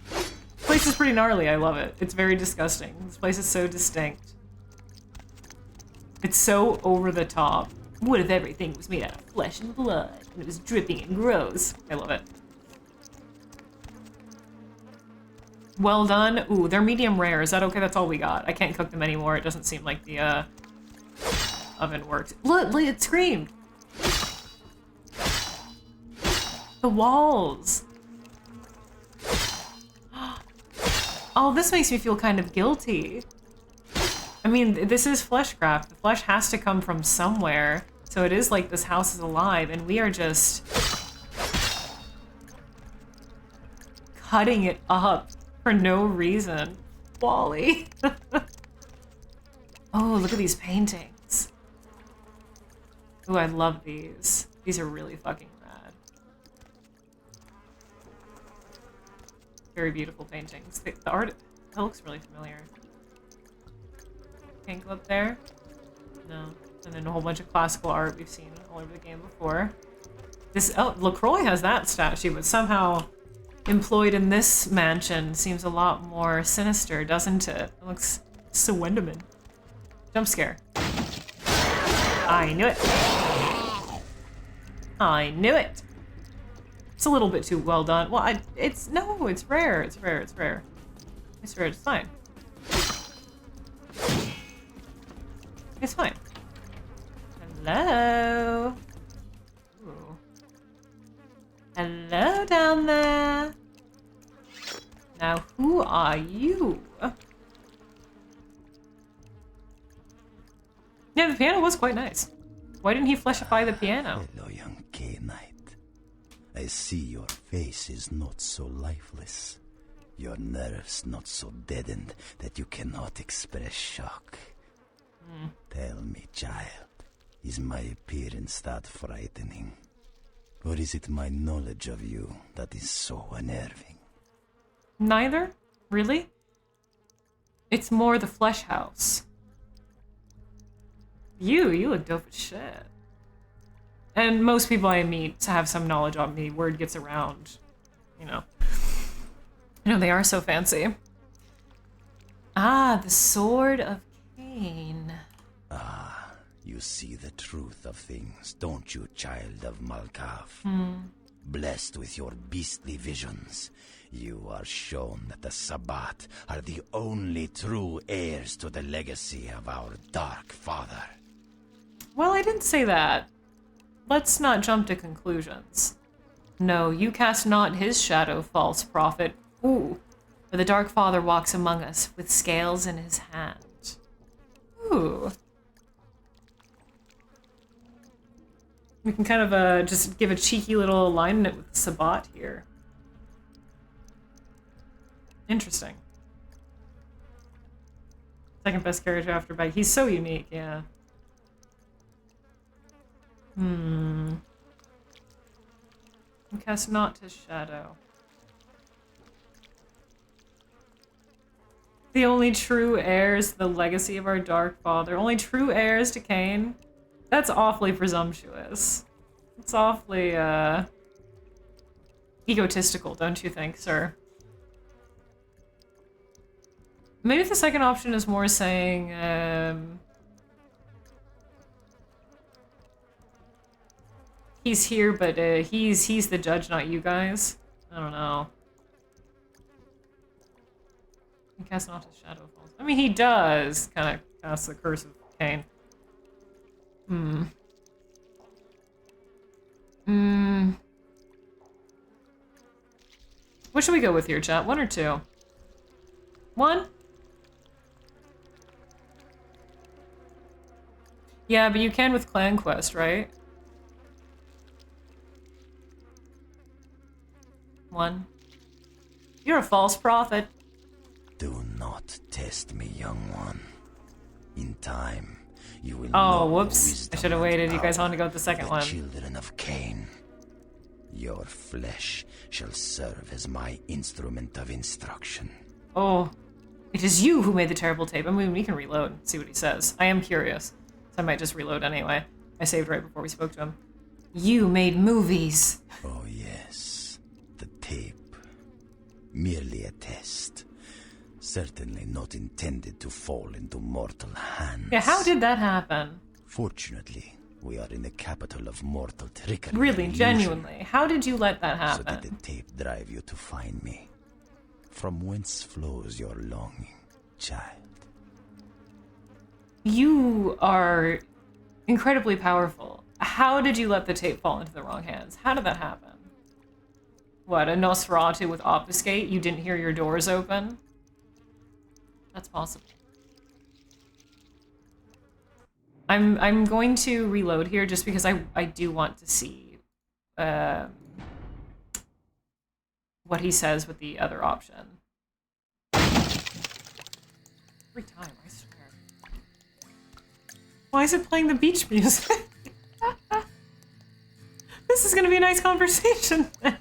This place is pretty gnarly. I love it. It's very disgusting. This place is so distinct. It's so over the top. What if everything was made out of flesh and blood and it was dripping and gross? I love it. Well done. Ooh, they're medium rare. Is that okay? That's all we got. I can't cook them anymore. It doesn't seem like the oven works. Look, it screamed. The walls. Oh, this makes me feel kind of guilty. I mean, this is Fleshcraft. The flesh has to come from somewhere. So it is like this house is alive, and we are just cutting it up for no reason. Wally. Oh, look at these paintings. Ooh, I love these. These are really fucking rad. Very beautiful paintings. The art, that looks really familiar. Can't go up there? No. And then a whole bunch of classical art we've seen all over the game before. This, oh, LaCroix has that statue, but somehow employed in this mansion seems a lot more sinister, doesn't it? It looks so Wenderman. Jump scare. I knew it. I knew it. It's a little bit too well done. Well, it's rare. It's rare. It's rare. It's rare. It's fine. It's fine. Hello. Ooh. Hello down there. Now, who are you? Yeah, the piano was quite nice. Why didn't he fleshify the piano? Hello, young K-Knight. I see your face is not so lifeless. Your nerves not so deadened that you cannot express shock. Tell me, child, is my appearance that frightening? Or is it my knowledge of you that is so unnerving? Neither, really. It's more the flesh house. You look dope as shit. And most people I meet have some knowledge on me. Word gets around, you know. They are so fancy. Ah, the Sword of Cain. Ah, you see the truth of things, don't you, child of Malkav? Blessed with your beastly visions, you are shown that the Sabbat are the only true heirs to the legacy of our Dark Father. Well, I didn't say that. Let's not jump to conclusions. No, you cast not his shadow, false prophet. Ooh, for the Dark Father walks among us with scales in his hand. Ooh. We can kind of just give a cheeky little alignment with the Sabbat here. Interesting. Second best character after Bag. He's so unique, yeah. Cast not his shadow. The only true heirs to the legacy of our Dark Father. Only true heirs to Cain? That's awfully presumptuous. It's awfully, egotistical, don't you think, sir? Maybe if the second option is more saying, he's here, but he's the judge, not you guys. I don't know. He casts not his shadow falls. I mean, he does kind of cast the curse of Cain. What should we go with here, chat? 1 or 2? 1? Yeah, but you can with Clan Quest, right? 1. You're a false prophet. Do not test me, young one. In time, you will Oh, know whoops. I should have waited. You guys want to go with the second one. Children of Cain. Your flesh shall serve as my instrument of instruction. Oh. It is you who made the terrible tape. I mean, we can reload and see what he says. I am curious, so I might just reload anyway. I saved right before we spoke to him. You made movies. Oh, yes. The tape. Merely a test. Certainly not intended to fall into mortal hands. Yeah, how did that happen? Fortunately, we are in the capital of mortal trickery. Really, and genuinely. illusion. How did you let that So happen? did the tape drive you to find me? From whence flows your longing, child? You are incredibly powerful. How did you let the tape fall into the wrong hands? How did that happen? What, a Nosferatu with obfuscate? You didn't hear your doors open? That's possible. I'm going to reload here just because I do want to see what he says with the other option. Every time, I swear. Why is it playing the beach music? This is gonna be a nice conversation then.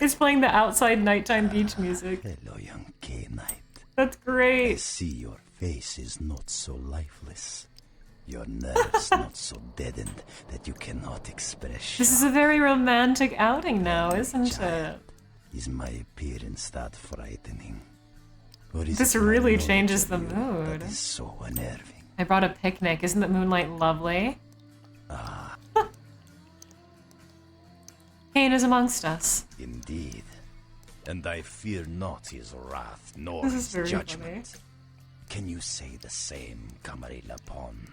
It's playing the outside nighttime beach music. Hello, young K-Knight. That's great. I see your face is not so lifeless. Your nerves not so deadened that you cannot express shock. This is a very romantic outing now, isn't it? Is my appearance that frightening? Or is This it my really knowledge changes of the you mood. That is so unnerving. I brought a picnic. Isn't the moonlight lovely? Ah. Cain is amongst us. Indeed. And I fear not his wrath nor This his is very judgment. funny. Can you say the same, Camarilla Pon?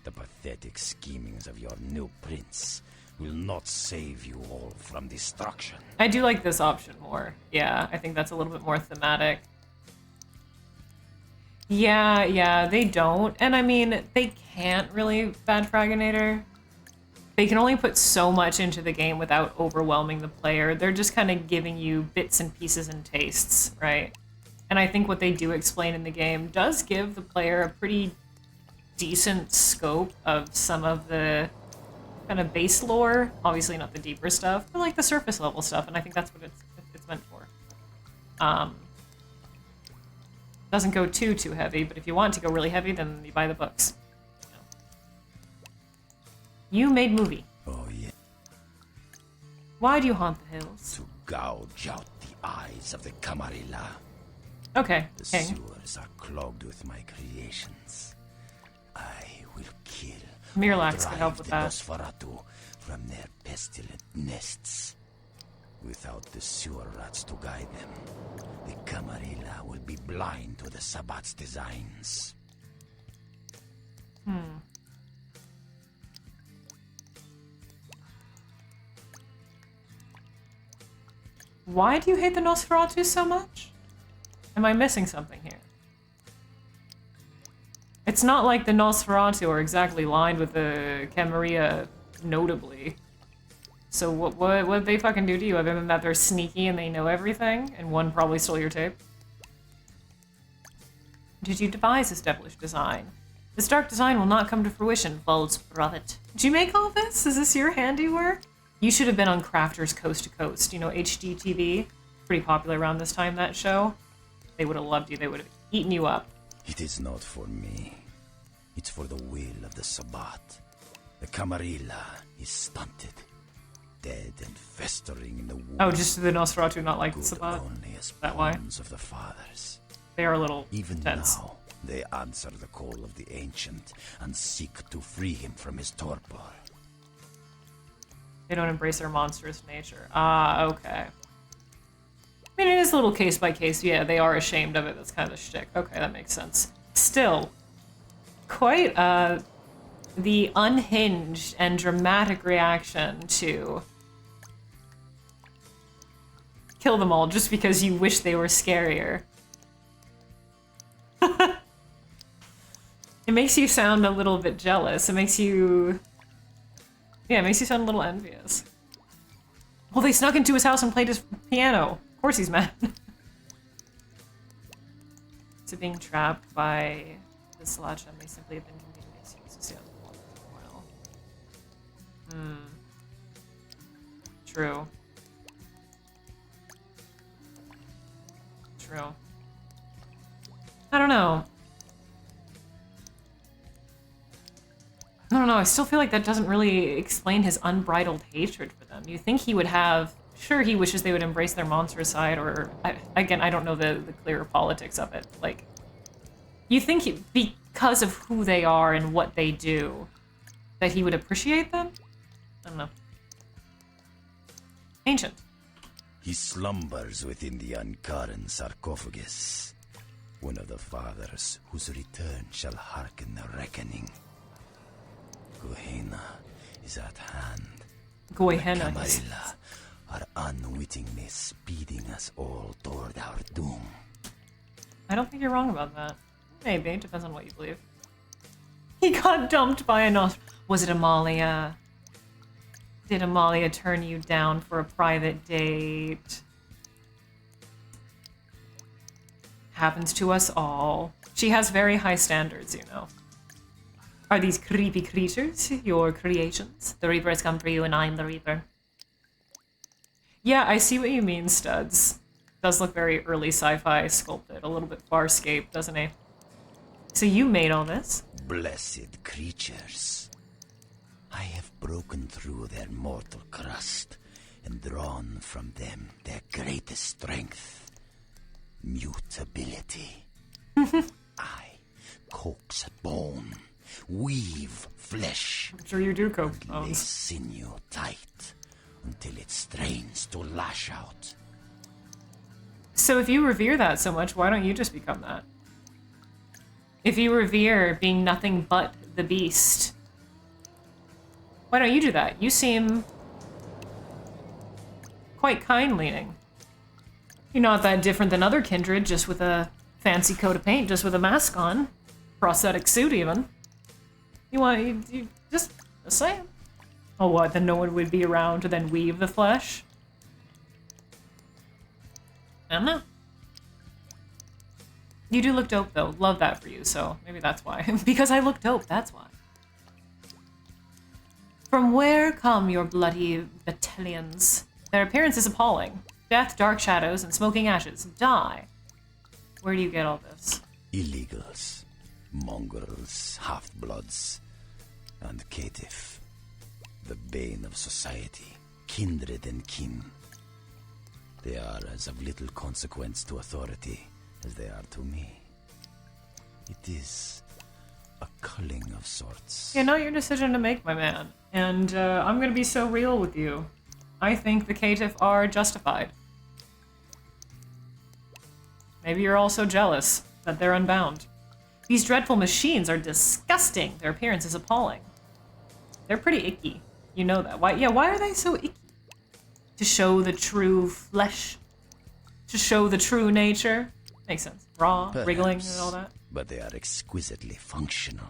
The pathetic schemings of your new prince will not save you all from destruction. I do like this option more. Yeah, I think that's a little bit more thematic. Yeah, they don't. And I mean, they can't really bad Fraginator. They can only put so much into the game without overwhelming the player. They're just kind of giving you bits and pieces and tastes, right? And I think what they do explain in the game does give the player a pretty decent scope of some of the kind of base lore. Obviously not the deeper stuff, but like the surface level stuff, and I think that's what it's meant for. Doesn't go too heavy, but if you want to go really heavy, then you buy the books. You made movie. Oh, yeah. Why do you haunt the hills? To gouge out the eyes of the Camarilla. Okay, The King. sewers are clogged with my creations. I will kill Miralax or could help drive with the that. Nosferatu from their pestilent nests. Without the sewer rats to guide them, the Camarilla will be blind to the Sabbat's designs. Why do you hate the Nosferatu so much? Am I missing something here? It's not like the Nosferatu are exactly lined with the Camarilla, notably. So what did they fucking do to you other than that they're sneaky and they know everything? And one probably stole your tape? Did you devise this devilish design? This dark design will not come to fruition, false prophet. Did you make all this? Is this your handiwork? You should have been on Crafters Coast to Coast. You know, HGTV? Pretty popular around this time, that show. They would have loved you. They would have eaten you up. It is not for me. It's for the will of the Sabbat. The Camarilla is stunted, dead and festering in the womb. Oh, just the Nosferatu not like the Good Sabbat? only as That why? pawns of the fathers. They are a little Even tense. now, they answer the call of the Ancient and seek to free him from his torpor. They don't embrace their monstrous nature. Ah, okay. I mean, it is a little case by case. Yeah, they are ashamed of it. That's kind of the shtick. Okay, that makes sense. Still, quite the unhinged and dramatic reaction to kill them all just because you wish they were scarier. It makes you sound a little bit jealous. It makes you... Yeah, it makes you sound a little envious. Well, they snuck into his house and played his piano. Of course he's mad. So being trapped by the Sláinte may simply have been convenient to stay on the wall for a while. True. true. I don't know. I still feel like that doesn't really explain his unbridled hatred for them. You think he would have... Sure, he wishes they would embrace their monstrous side, or... Again, I don't know the clear politics of it. Like, you think because of who they are and what they do, that he would appreciate them? I don't know. Ancient. He slumbers within the Ankaran sarcophagus. One of the fathers whose return shall hearken the reckoning. Gehenna is at hand. Gehenna. The Camarilla are unwittingly speeding us all toward our doom. I don't think you're wrong about that. Maybe. It depends on what you believe. He got dumped by a nos... Was it Amalia? Did Amalia turn you down for a private date? Happens to us all. She has very high standards, you know. Are these creepy creatures your creations? The Reaper has come for you and I'm the Reaper. Yeah, I see what you mean, Studs. Does look very early sci-fi sculpted. A little bit Farscape, doesn't he? So you made all this? Blessed creatures. I have broken through their mortal crust and drawn from them their greatest strength. Mutability. I coax bone, weave flesh. I'm sure you do coax lay bones. sinew tight until it strains to lash out. So if you revere that so much, why don't you just become that? If you revere being nothing but the beast, why don't you do that? You seem quite kind-leaning. You're not that different than other kindred, just with a fancy coat of paint, just with a mask on. Prosthetic suit, even. You just saying. Oh, what? Then no one would be around to then weave the flesh? I don't know. You do look dope, though. Love that for you, so maybe that's why. Because I look dope, that's why. From where come your bloody battalions? Their appearance is appalling. Death, dark shadows, and smoking ashes. Die. Where do you get all this? Illegals, mongrels, half-bloods, and caitiff. The bane of society, kindred and kin. They are as of little consequence to authority as they are to me. It is a culling of sorts. Yeah, not your decision to make, my man. And I'm gonna be so real with you. I think the caitiff are justified. Maybe you're also jealous that they're unbound. These dreadful machines are disgusting. Their appearance is appalling. They're pretty icky. You know that. Why are they so icky? To show the true flesh? To show the true nature? Makes sense. Raw, Perhaps, wriggling, and all that. But they are exquisitely functional.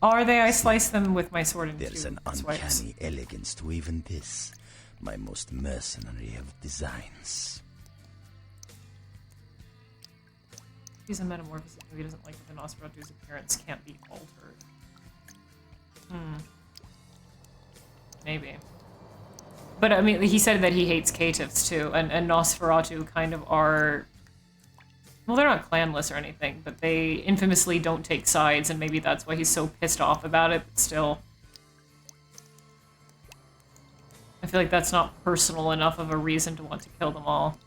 Are they? I slice them with my sword into There's an swipes. uncanny elegance to even this, my most mercenary of designs. He's a metamorphosis. He doesn't like that the Nosferatu's appearance can't be altered. Maybe. But I mean, he said that he hates caitiffs too, and Nosferatu kind of are... Well, they're not clanless or anything, but they infamously don't take sides, and maybe that's why he's so pissed off about it, but still. I feel like that's not personal enough of a reason to want to kill them all.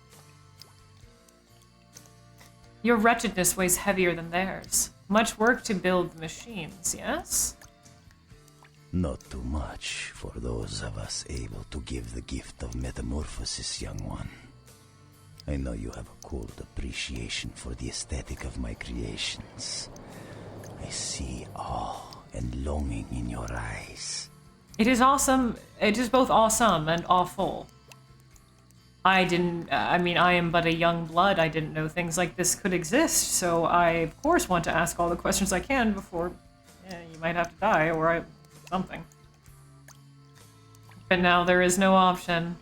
Your wretchedness weighs heavier than theirs. Much work to build the machines, yes? Not too much for those of us able to give the gift of metamorphosis, young one. I know you have a cold appreciation for the aesthetic of my creations. I see awe and longing in your eyes. It is awesome. It is both awesome and awful. I am but a young blood. I didn't know things like this could exist, so I, of course, want to ask all the questions I can before you might have to die, or something. But now there is no option.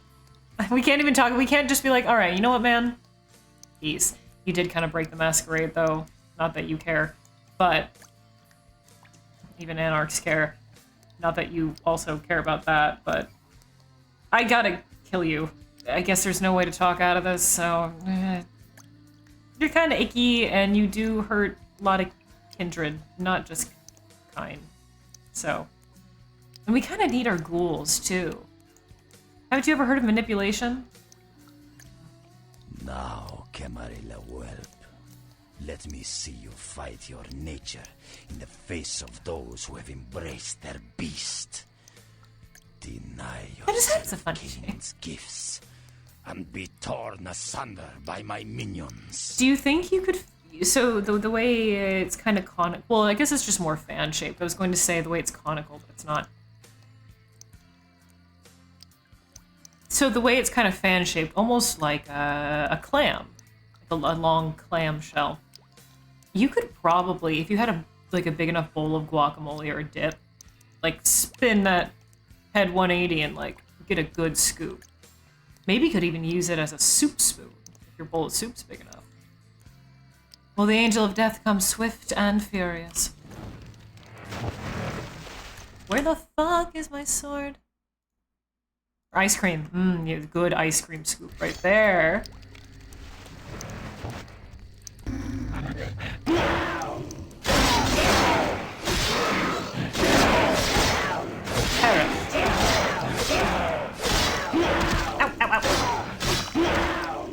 We can't even talk. We can't just be like, all right, you know what, man? Peace. You did kind of break the Masquerade, though. Not that you care, but even anarchs care. Not that you also care about that, but I gotta kill you. I guess there's no way to talk out of this, so... You're kind of icky, and you do hurt a lot of kindred, not just kind. So, and we kind of need our ghouls too. Haven't you ever heard of manipulation? Now, Camarilla whelp, let me see you fight your nature in the face of those who have embraced their beast. Deny yourself king's gifts and be torn asunder by my minions. Do you think you could... So, the way it's kind of conical... Well, I guess it's just more fan-shaped. I was going to say the way it's conical, but it's not. So the way it's kind of fan-shaped, almost like a clam. Like a long clam shell. You could probably, if you had a big enough bowl of guacamole or dip, like spin that head 180 and like get a good scoop. Maybe you could even use it as a soup spoon if your bowl of soup's big enough. Well, the angel of death comes swift and furious. Where the fuck is my sword? Ice cream. Yeah, good ice cream scoop right there. Carrot. Ow, ow, ow.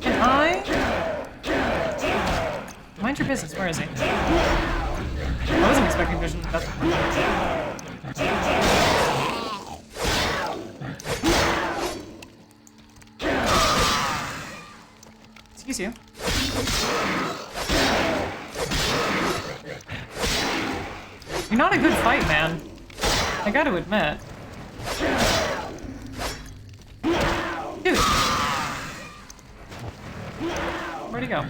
Can I? Mind your business. Where is he? I wasn't expecting vision of death. Excuse you. You're not a good fight, man. I gotta admit. Dude. Where'd he go?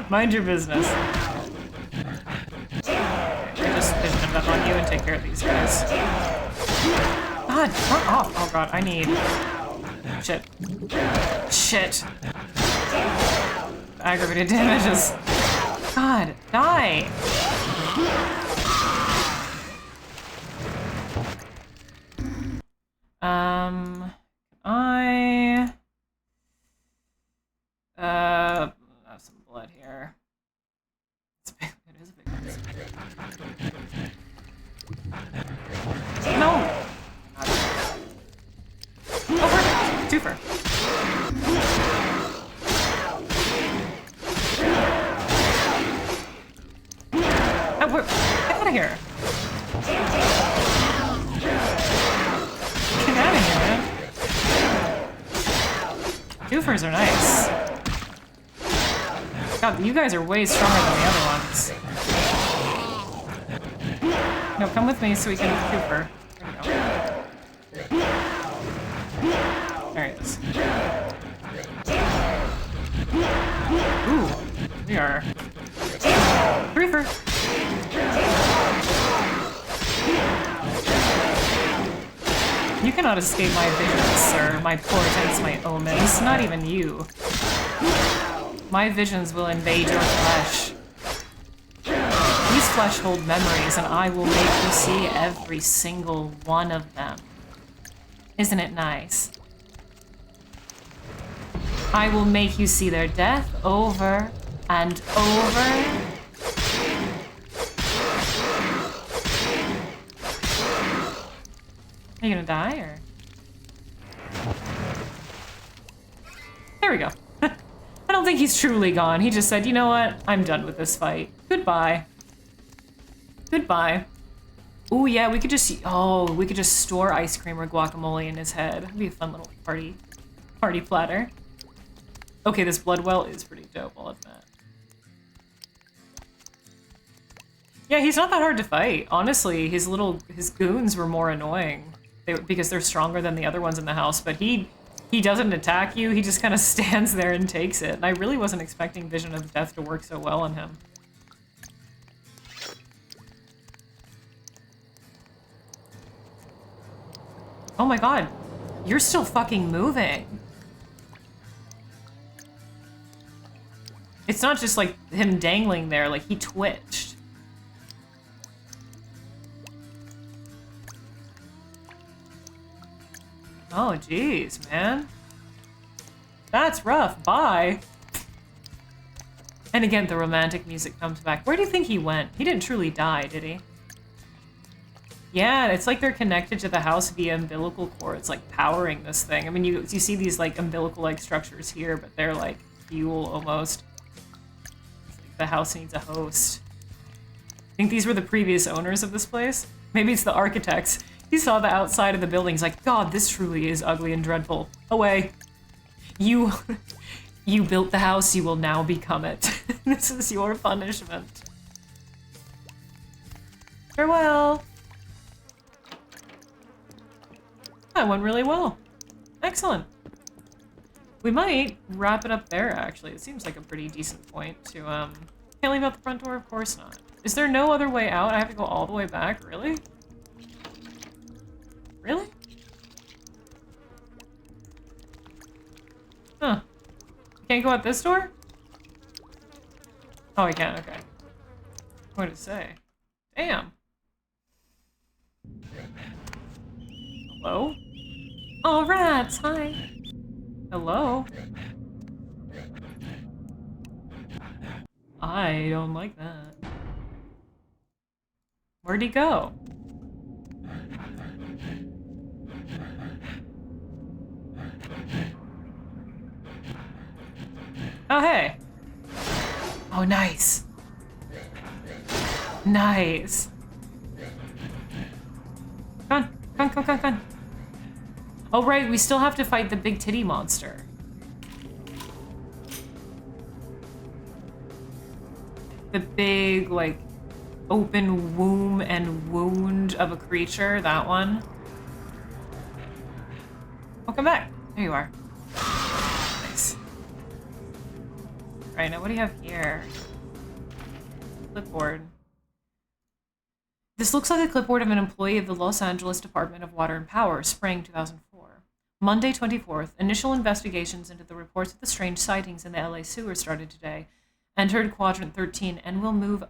Mind your business. I just vision up on you and take care of these guys. God, fuck off. Oh god, I need... Shit. Shit. Aggravated damages. God, die! I have some blood here. It's big. It is a big one. No! Oh, perfect! Twofer. Oh, get out of here! Get out of here, man! Twofers are nice. God, you guys are way stronger than the other ones. No, come with me so we can twofer. There we go. There he is. Ooh, we are... Threefer! You cannot escape my visions, sir. My portents, my omens. Not even you. My visions will invade your flesh. These flesh hold memories, and I will make you see every single one of them. Isn't it nice? I will make you see their death over and over. Are you gonna die, or? There we go. I don't think he's truly gone. He just said, you know what? I'm done with this fight. Goodbye. Goodbye. Ooh, yeah, we could just... Oh, we could just store ice cream or guacamole in his head. It'd be a fun little party platter. Okay, this blood well is pretty dope, I'll admit. Yeah, he's not that hard to fight. Honestly, his goons were more annoying. Because they're stronger than the other ones in the house, but he doesn't attack you, he just kind of stands there and takes it. And I really wasn't expecting Vision of Death to work so well on him. Oh my god, you're still fucking moving. It's not just like him dangling there, like he twitched. Oh, jeez, man. That's rough. Bye. And again, the romantic music comes back. Where do you think he went? He didn't truly die, did he? Yeah, it's like they're connected to the house via umbilical cords, like powering this thing. I mean, you see these like umbilical-like structures here, but they're like fuel almost. It's like the house needs a host. I think these were the previous owners of this place. Maybe it's the architects. He saw the outside of the building. He's like, God, this truly is ugly and dreadful. Away. You built the house, you will now become it. This is your punishment. Farewell. That went really well. Excellent. We might wrap it up there, actually. It seems like a pretty decent point to, Can't leave out the front door? Of course not. Is there no other way out? I have to go all the way back? Really? Really? Huh. Can't go out this door? Oh, I can, okay. What did it say? Damn. Hello? Oh, rats, hi. Hello? I don't like that. Where'd he go? Oh, hey. Oh, nice. Nice. Come on. Come on. Oh, right, we still have to fight the big titty monster. The big, like, open womb and wound of a creature, that one. Oh, come back. There you are. Nice. Right, now what do you have here? Clipboard. This looks like a clipboard of an employee of the Los Angeles Department of Water and Power, spring 2004. Monday 24th, initial investigations into the reports of the strange sightings in the LA sewers started today. Entered Quadrant 13 and will move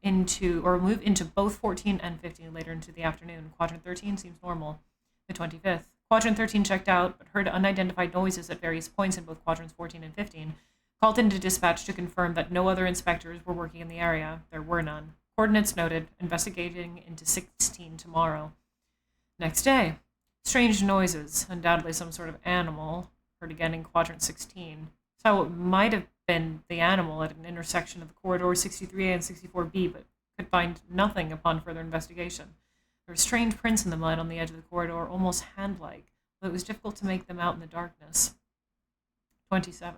into both 14 and 15 later into the afternoon. Quadrant 13 seems normal. The 25th. Quadrant 13 checked out, but heard unidentified noises at various points in both Quadrants 14 and 15. Called into dispatch to confirm that no other inspectors were working in the area. There were none. Coordinates noted. Investigating into 16 tomorrow. Next day. Strange noises. Undoubtedly some sort of animal. Heard again in Quadrant 16. So it might have been the animal at an intersection of the corridor 63A and 64B, but could find nothing upon further investigation. There were strange prints in the mud on the edge of the corridor, almost hand-like, but it was difficult to make them out in the darkness. 27th.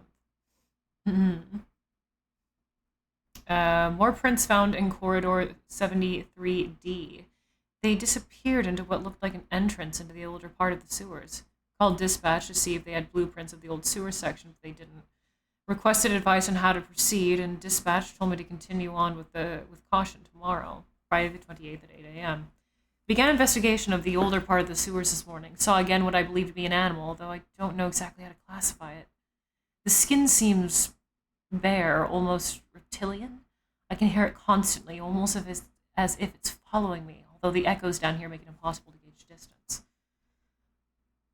More prints found in corridor 73D. They disappeared into what looked like an entrance into the older part of the sewers. Called dispatch to see if they had blueprints of the old sewer section, but they didn't. Requested advice on how to proceed, and dispatch told me to continue on with caution tomorrow, Friday the 28th at 8 a.m. Began investigation of the older part of the sewers this morning. Saw again what I believe to be an animal, though I don't know exactly how to classify it. The skin seems bare, almost reptilian. I can hear it constantly, almost as if it's following me, although the echoes down here make it impossible to gauge distance.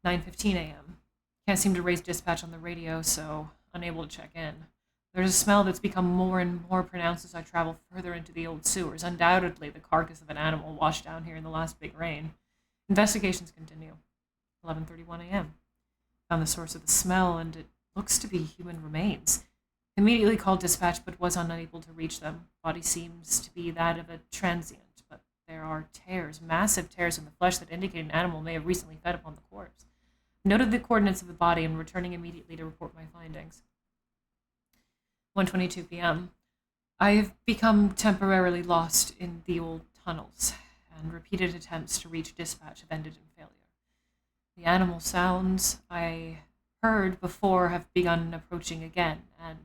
9:15 a.m. Can't seem to raise dispatch on the radio, so unable to check in. There's a smell that's become more and more pronounced as I travel further into the old sewers, undoubtedly the carcass of an animal washed down here in the last big rain. Investigations continue. 11:31 a.m. Found the source of the smell, and it looks to be human remains. Immediately called dispatch, but was unable to reach them. Body seems to be that of a transient, but there are tears, massive tears in the flesh that indicate an animal may have recently fed upon the corpse. Noted the coordinates of the body and returning immediately to report my findings. 1:22 p.m. I have become temporarily lost in the old tunnels, and repeated attempts to reach dispatch have ended in failure. The animal sounds I heard before have begun approaching again, and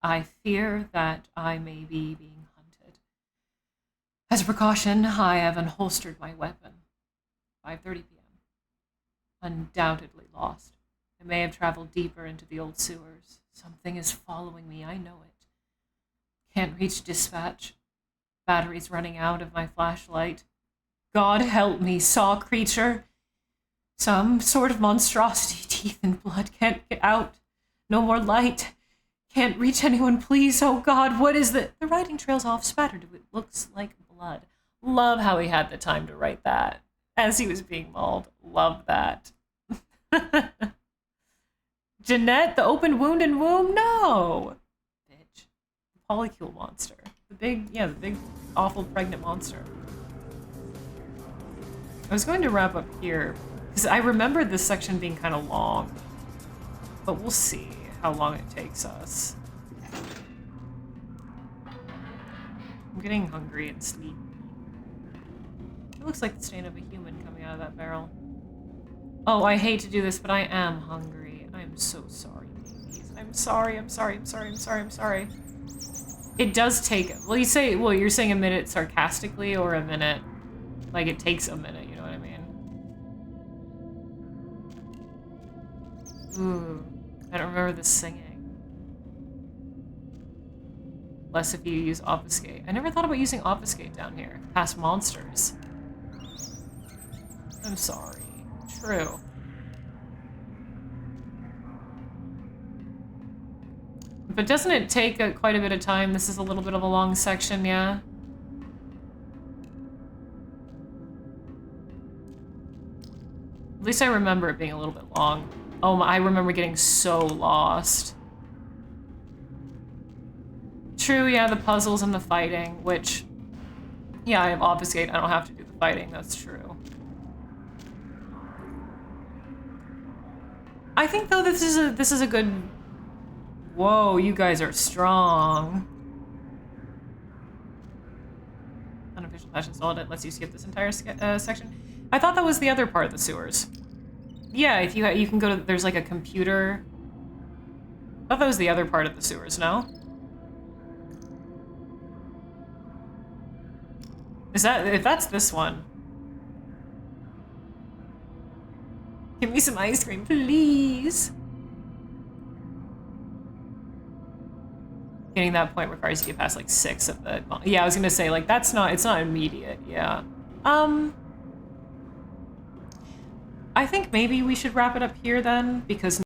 I fear that I may be being hunted. As a precaution, I have unholstered my weapon. 5:30 p.m. Undoubtedly lost. I may have traveled deeper into the old sewers. Something is following me, I know it. Can't reach dispatch. Batteries running out of my flashlight. God help me, saw creature. Some sort of monstrosity, teeth and blood. Can't get out. No more light. Can't reach anyone, please. Oh God, what is the writing trails off spattered. It looks like blood. Love how he had the time to write that as he was being mauled. Love that. Jeanette, the open wound and womb? No! Bitch. The polycule monster. The big, awful pregnant monster. I was going to wrap up here, because I remember this section being kind of long. But we'll see how long it takes us. I'm getting hungry and sleepy. It looks like the stain of a human coming out of that barrel. Oh, I hate to do this, but I am hungry. I'm so sorry, babies. I'm sorry. It does take... Well, you're saying a minute sarcastically or a minute... Like, it takes a minute, you know what I mean? Ooh. I don't remember the singing. Less if you use obfuscate. I never thought about using obfuscate down here. Past monsters. I'm sorry. True. But doesn't it take quite a bit of time? This is a little bit of a long section, yeah? At least I remember it being a little bit long. Oh, I remember getting so lost. True, yeah, the puzzles and the fighting, which... Yeah, I have obfuscate. I don't have to do the fighting. That's true. I think, though, this is a good... Whoa, you guys are strong. Unofficial fashion solid. It lets you skip this entire section. I thought that was the other part of the sewers. Yeah, if you can go to... There's like a computer... I thought that was the other part of the sewers, no? Is that... If that's this one... Give me some ice cream, please! Getting that point requires you to get past like 6 of the... Yeah, I was gonna say, like, that's not... It's not immediate, yeah. I think maybe we should wrap it up here then, because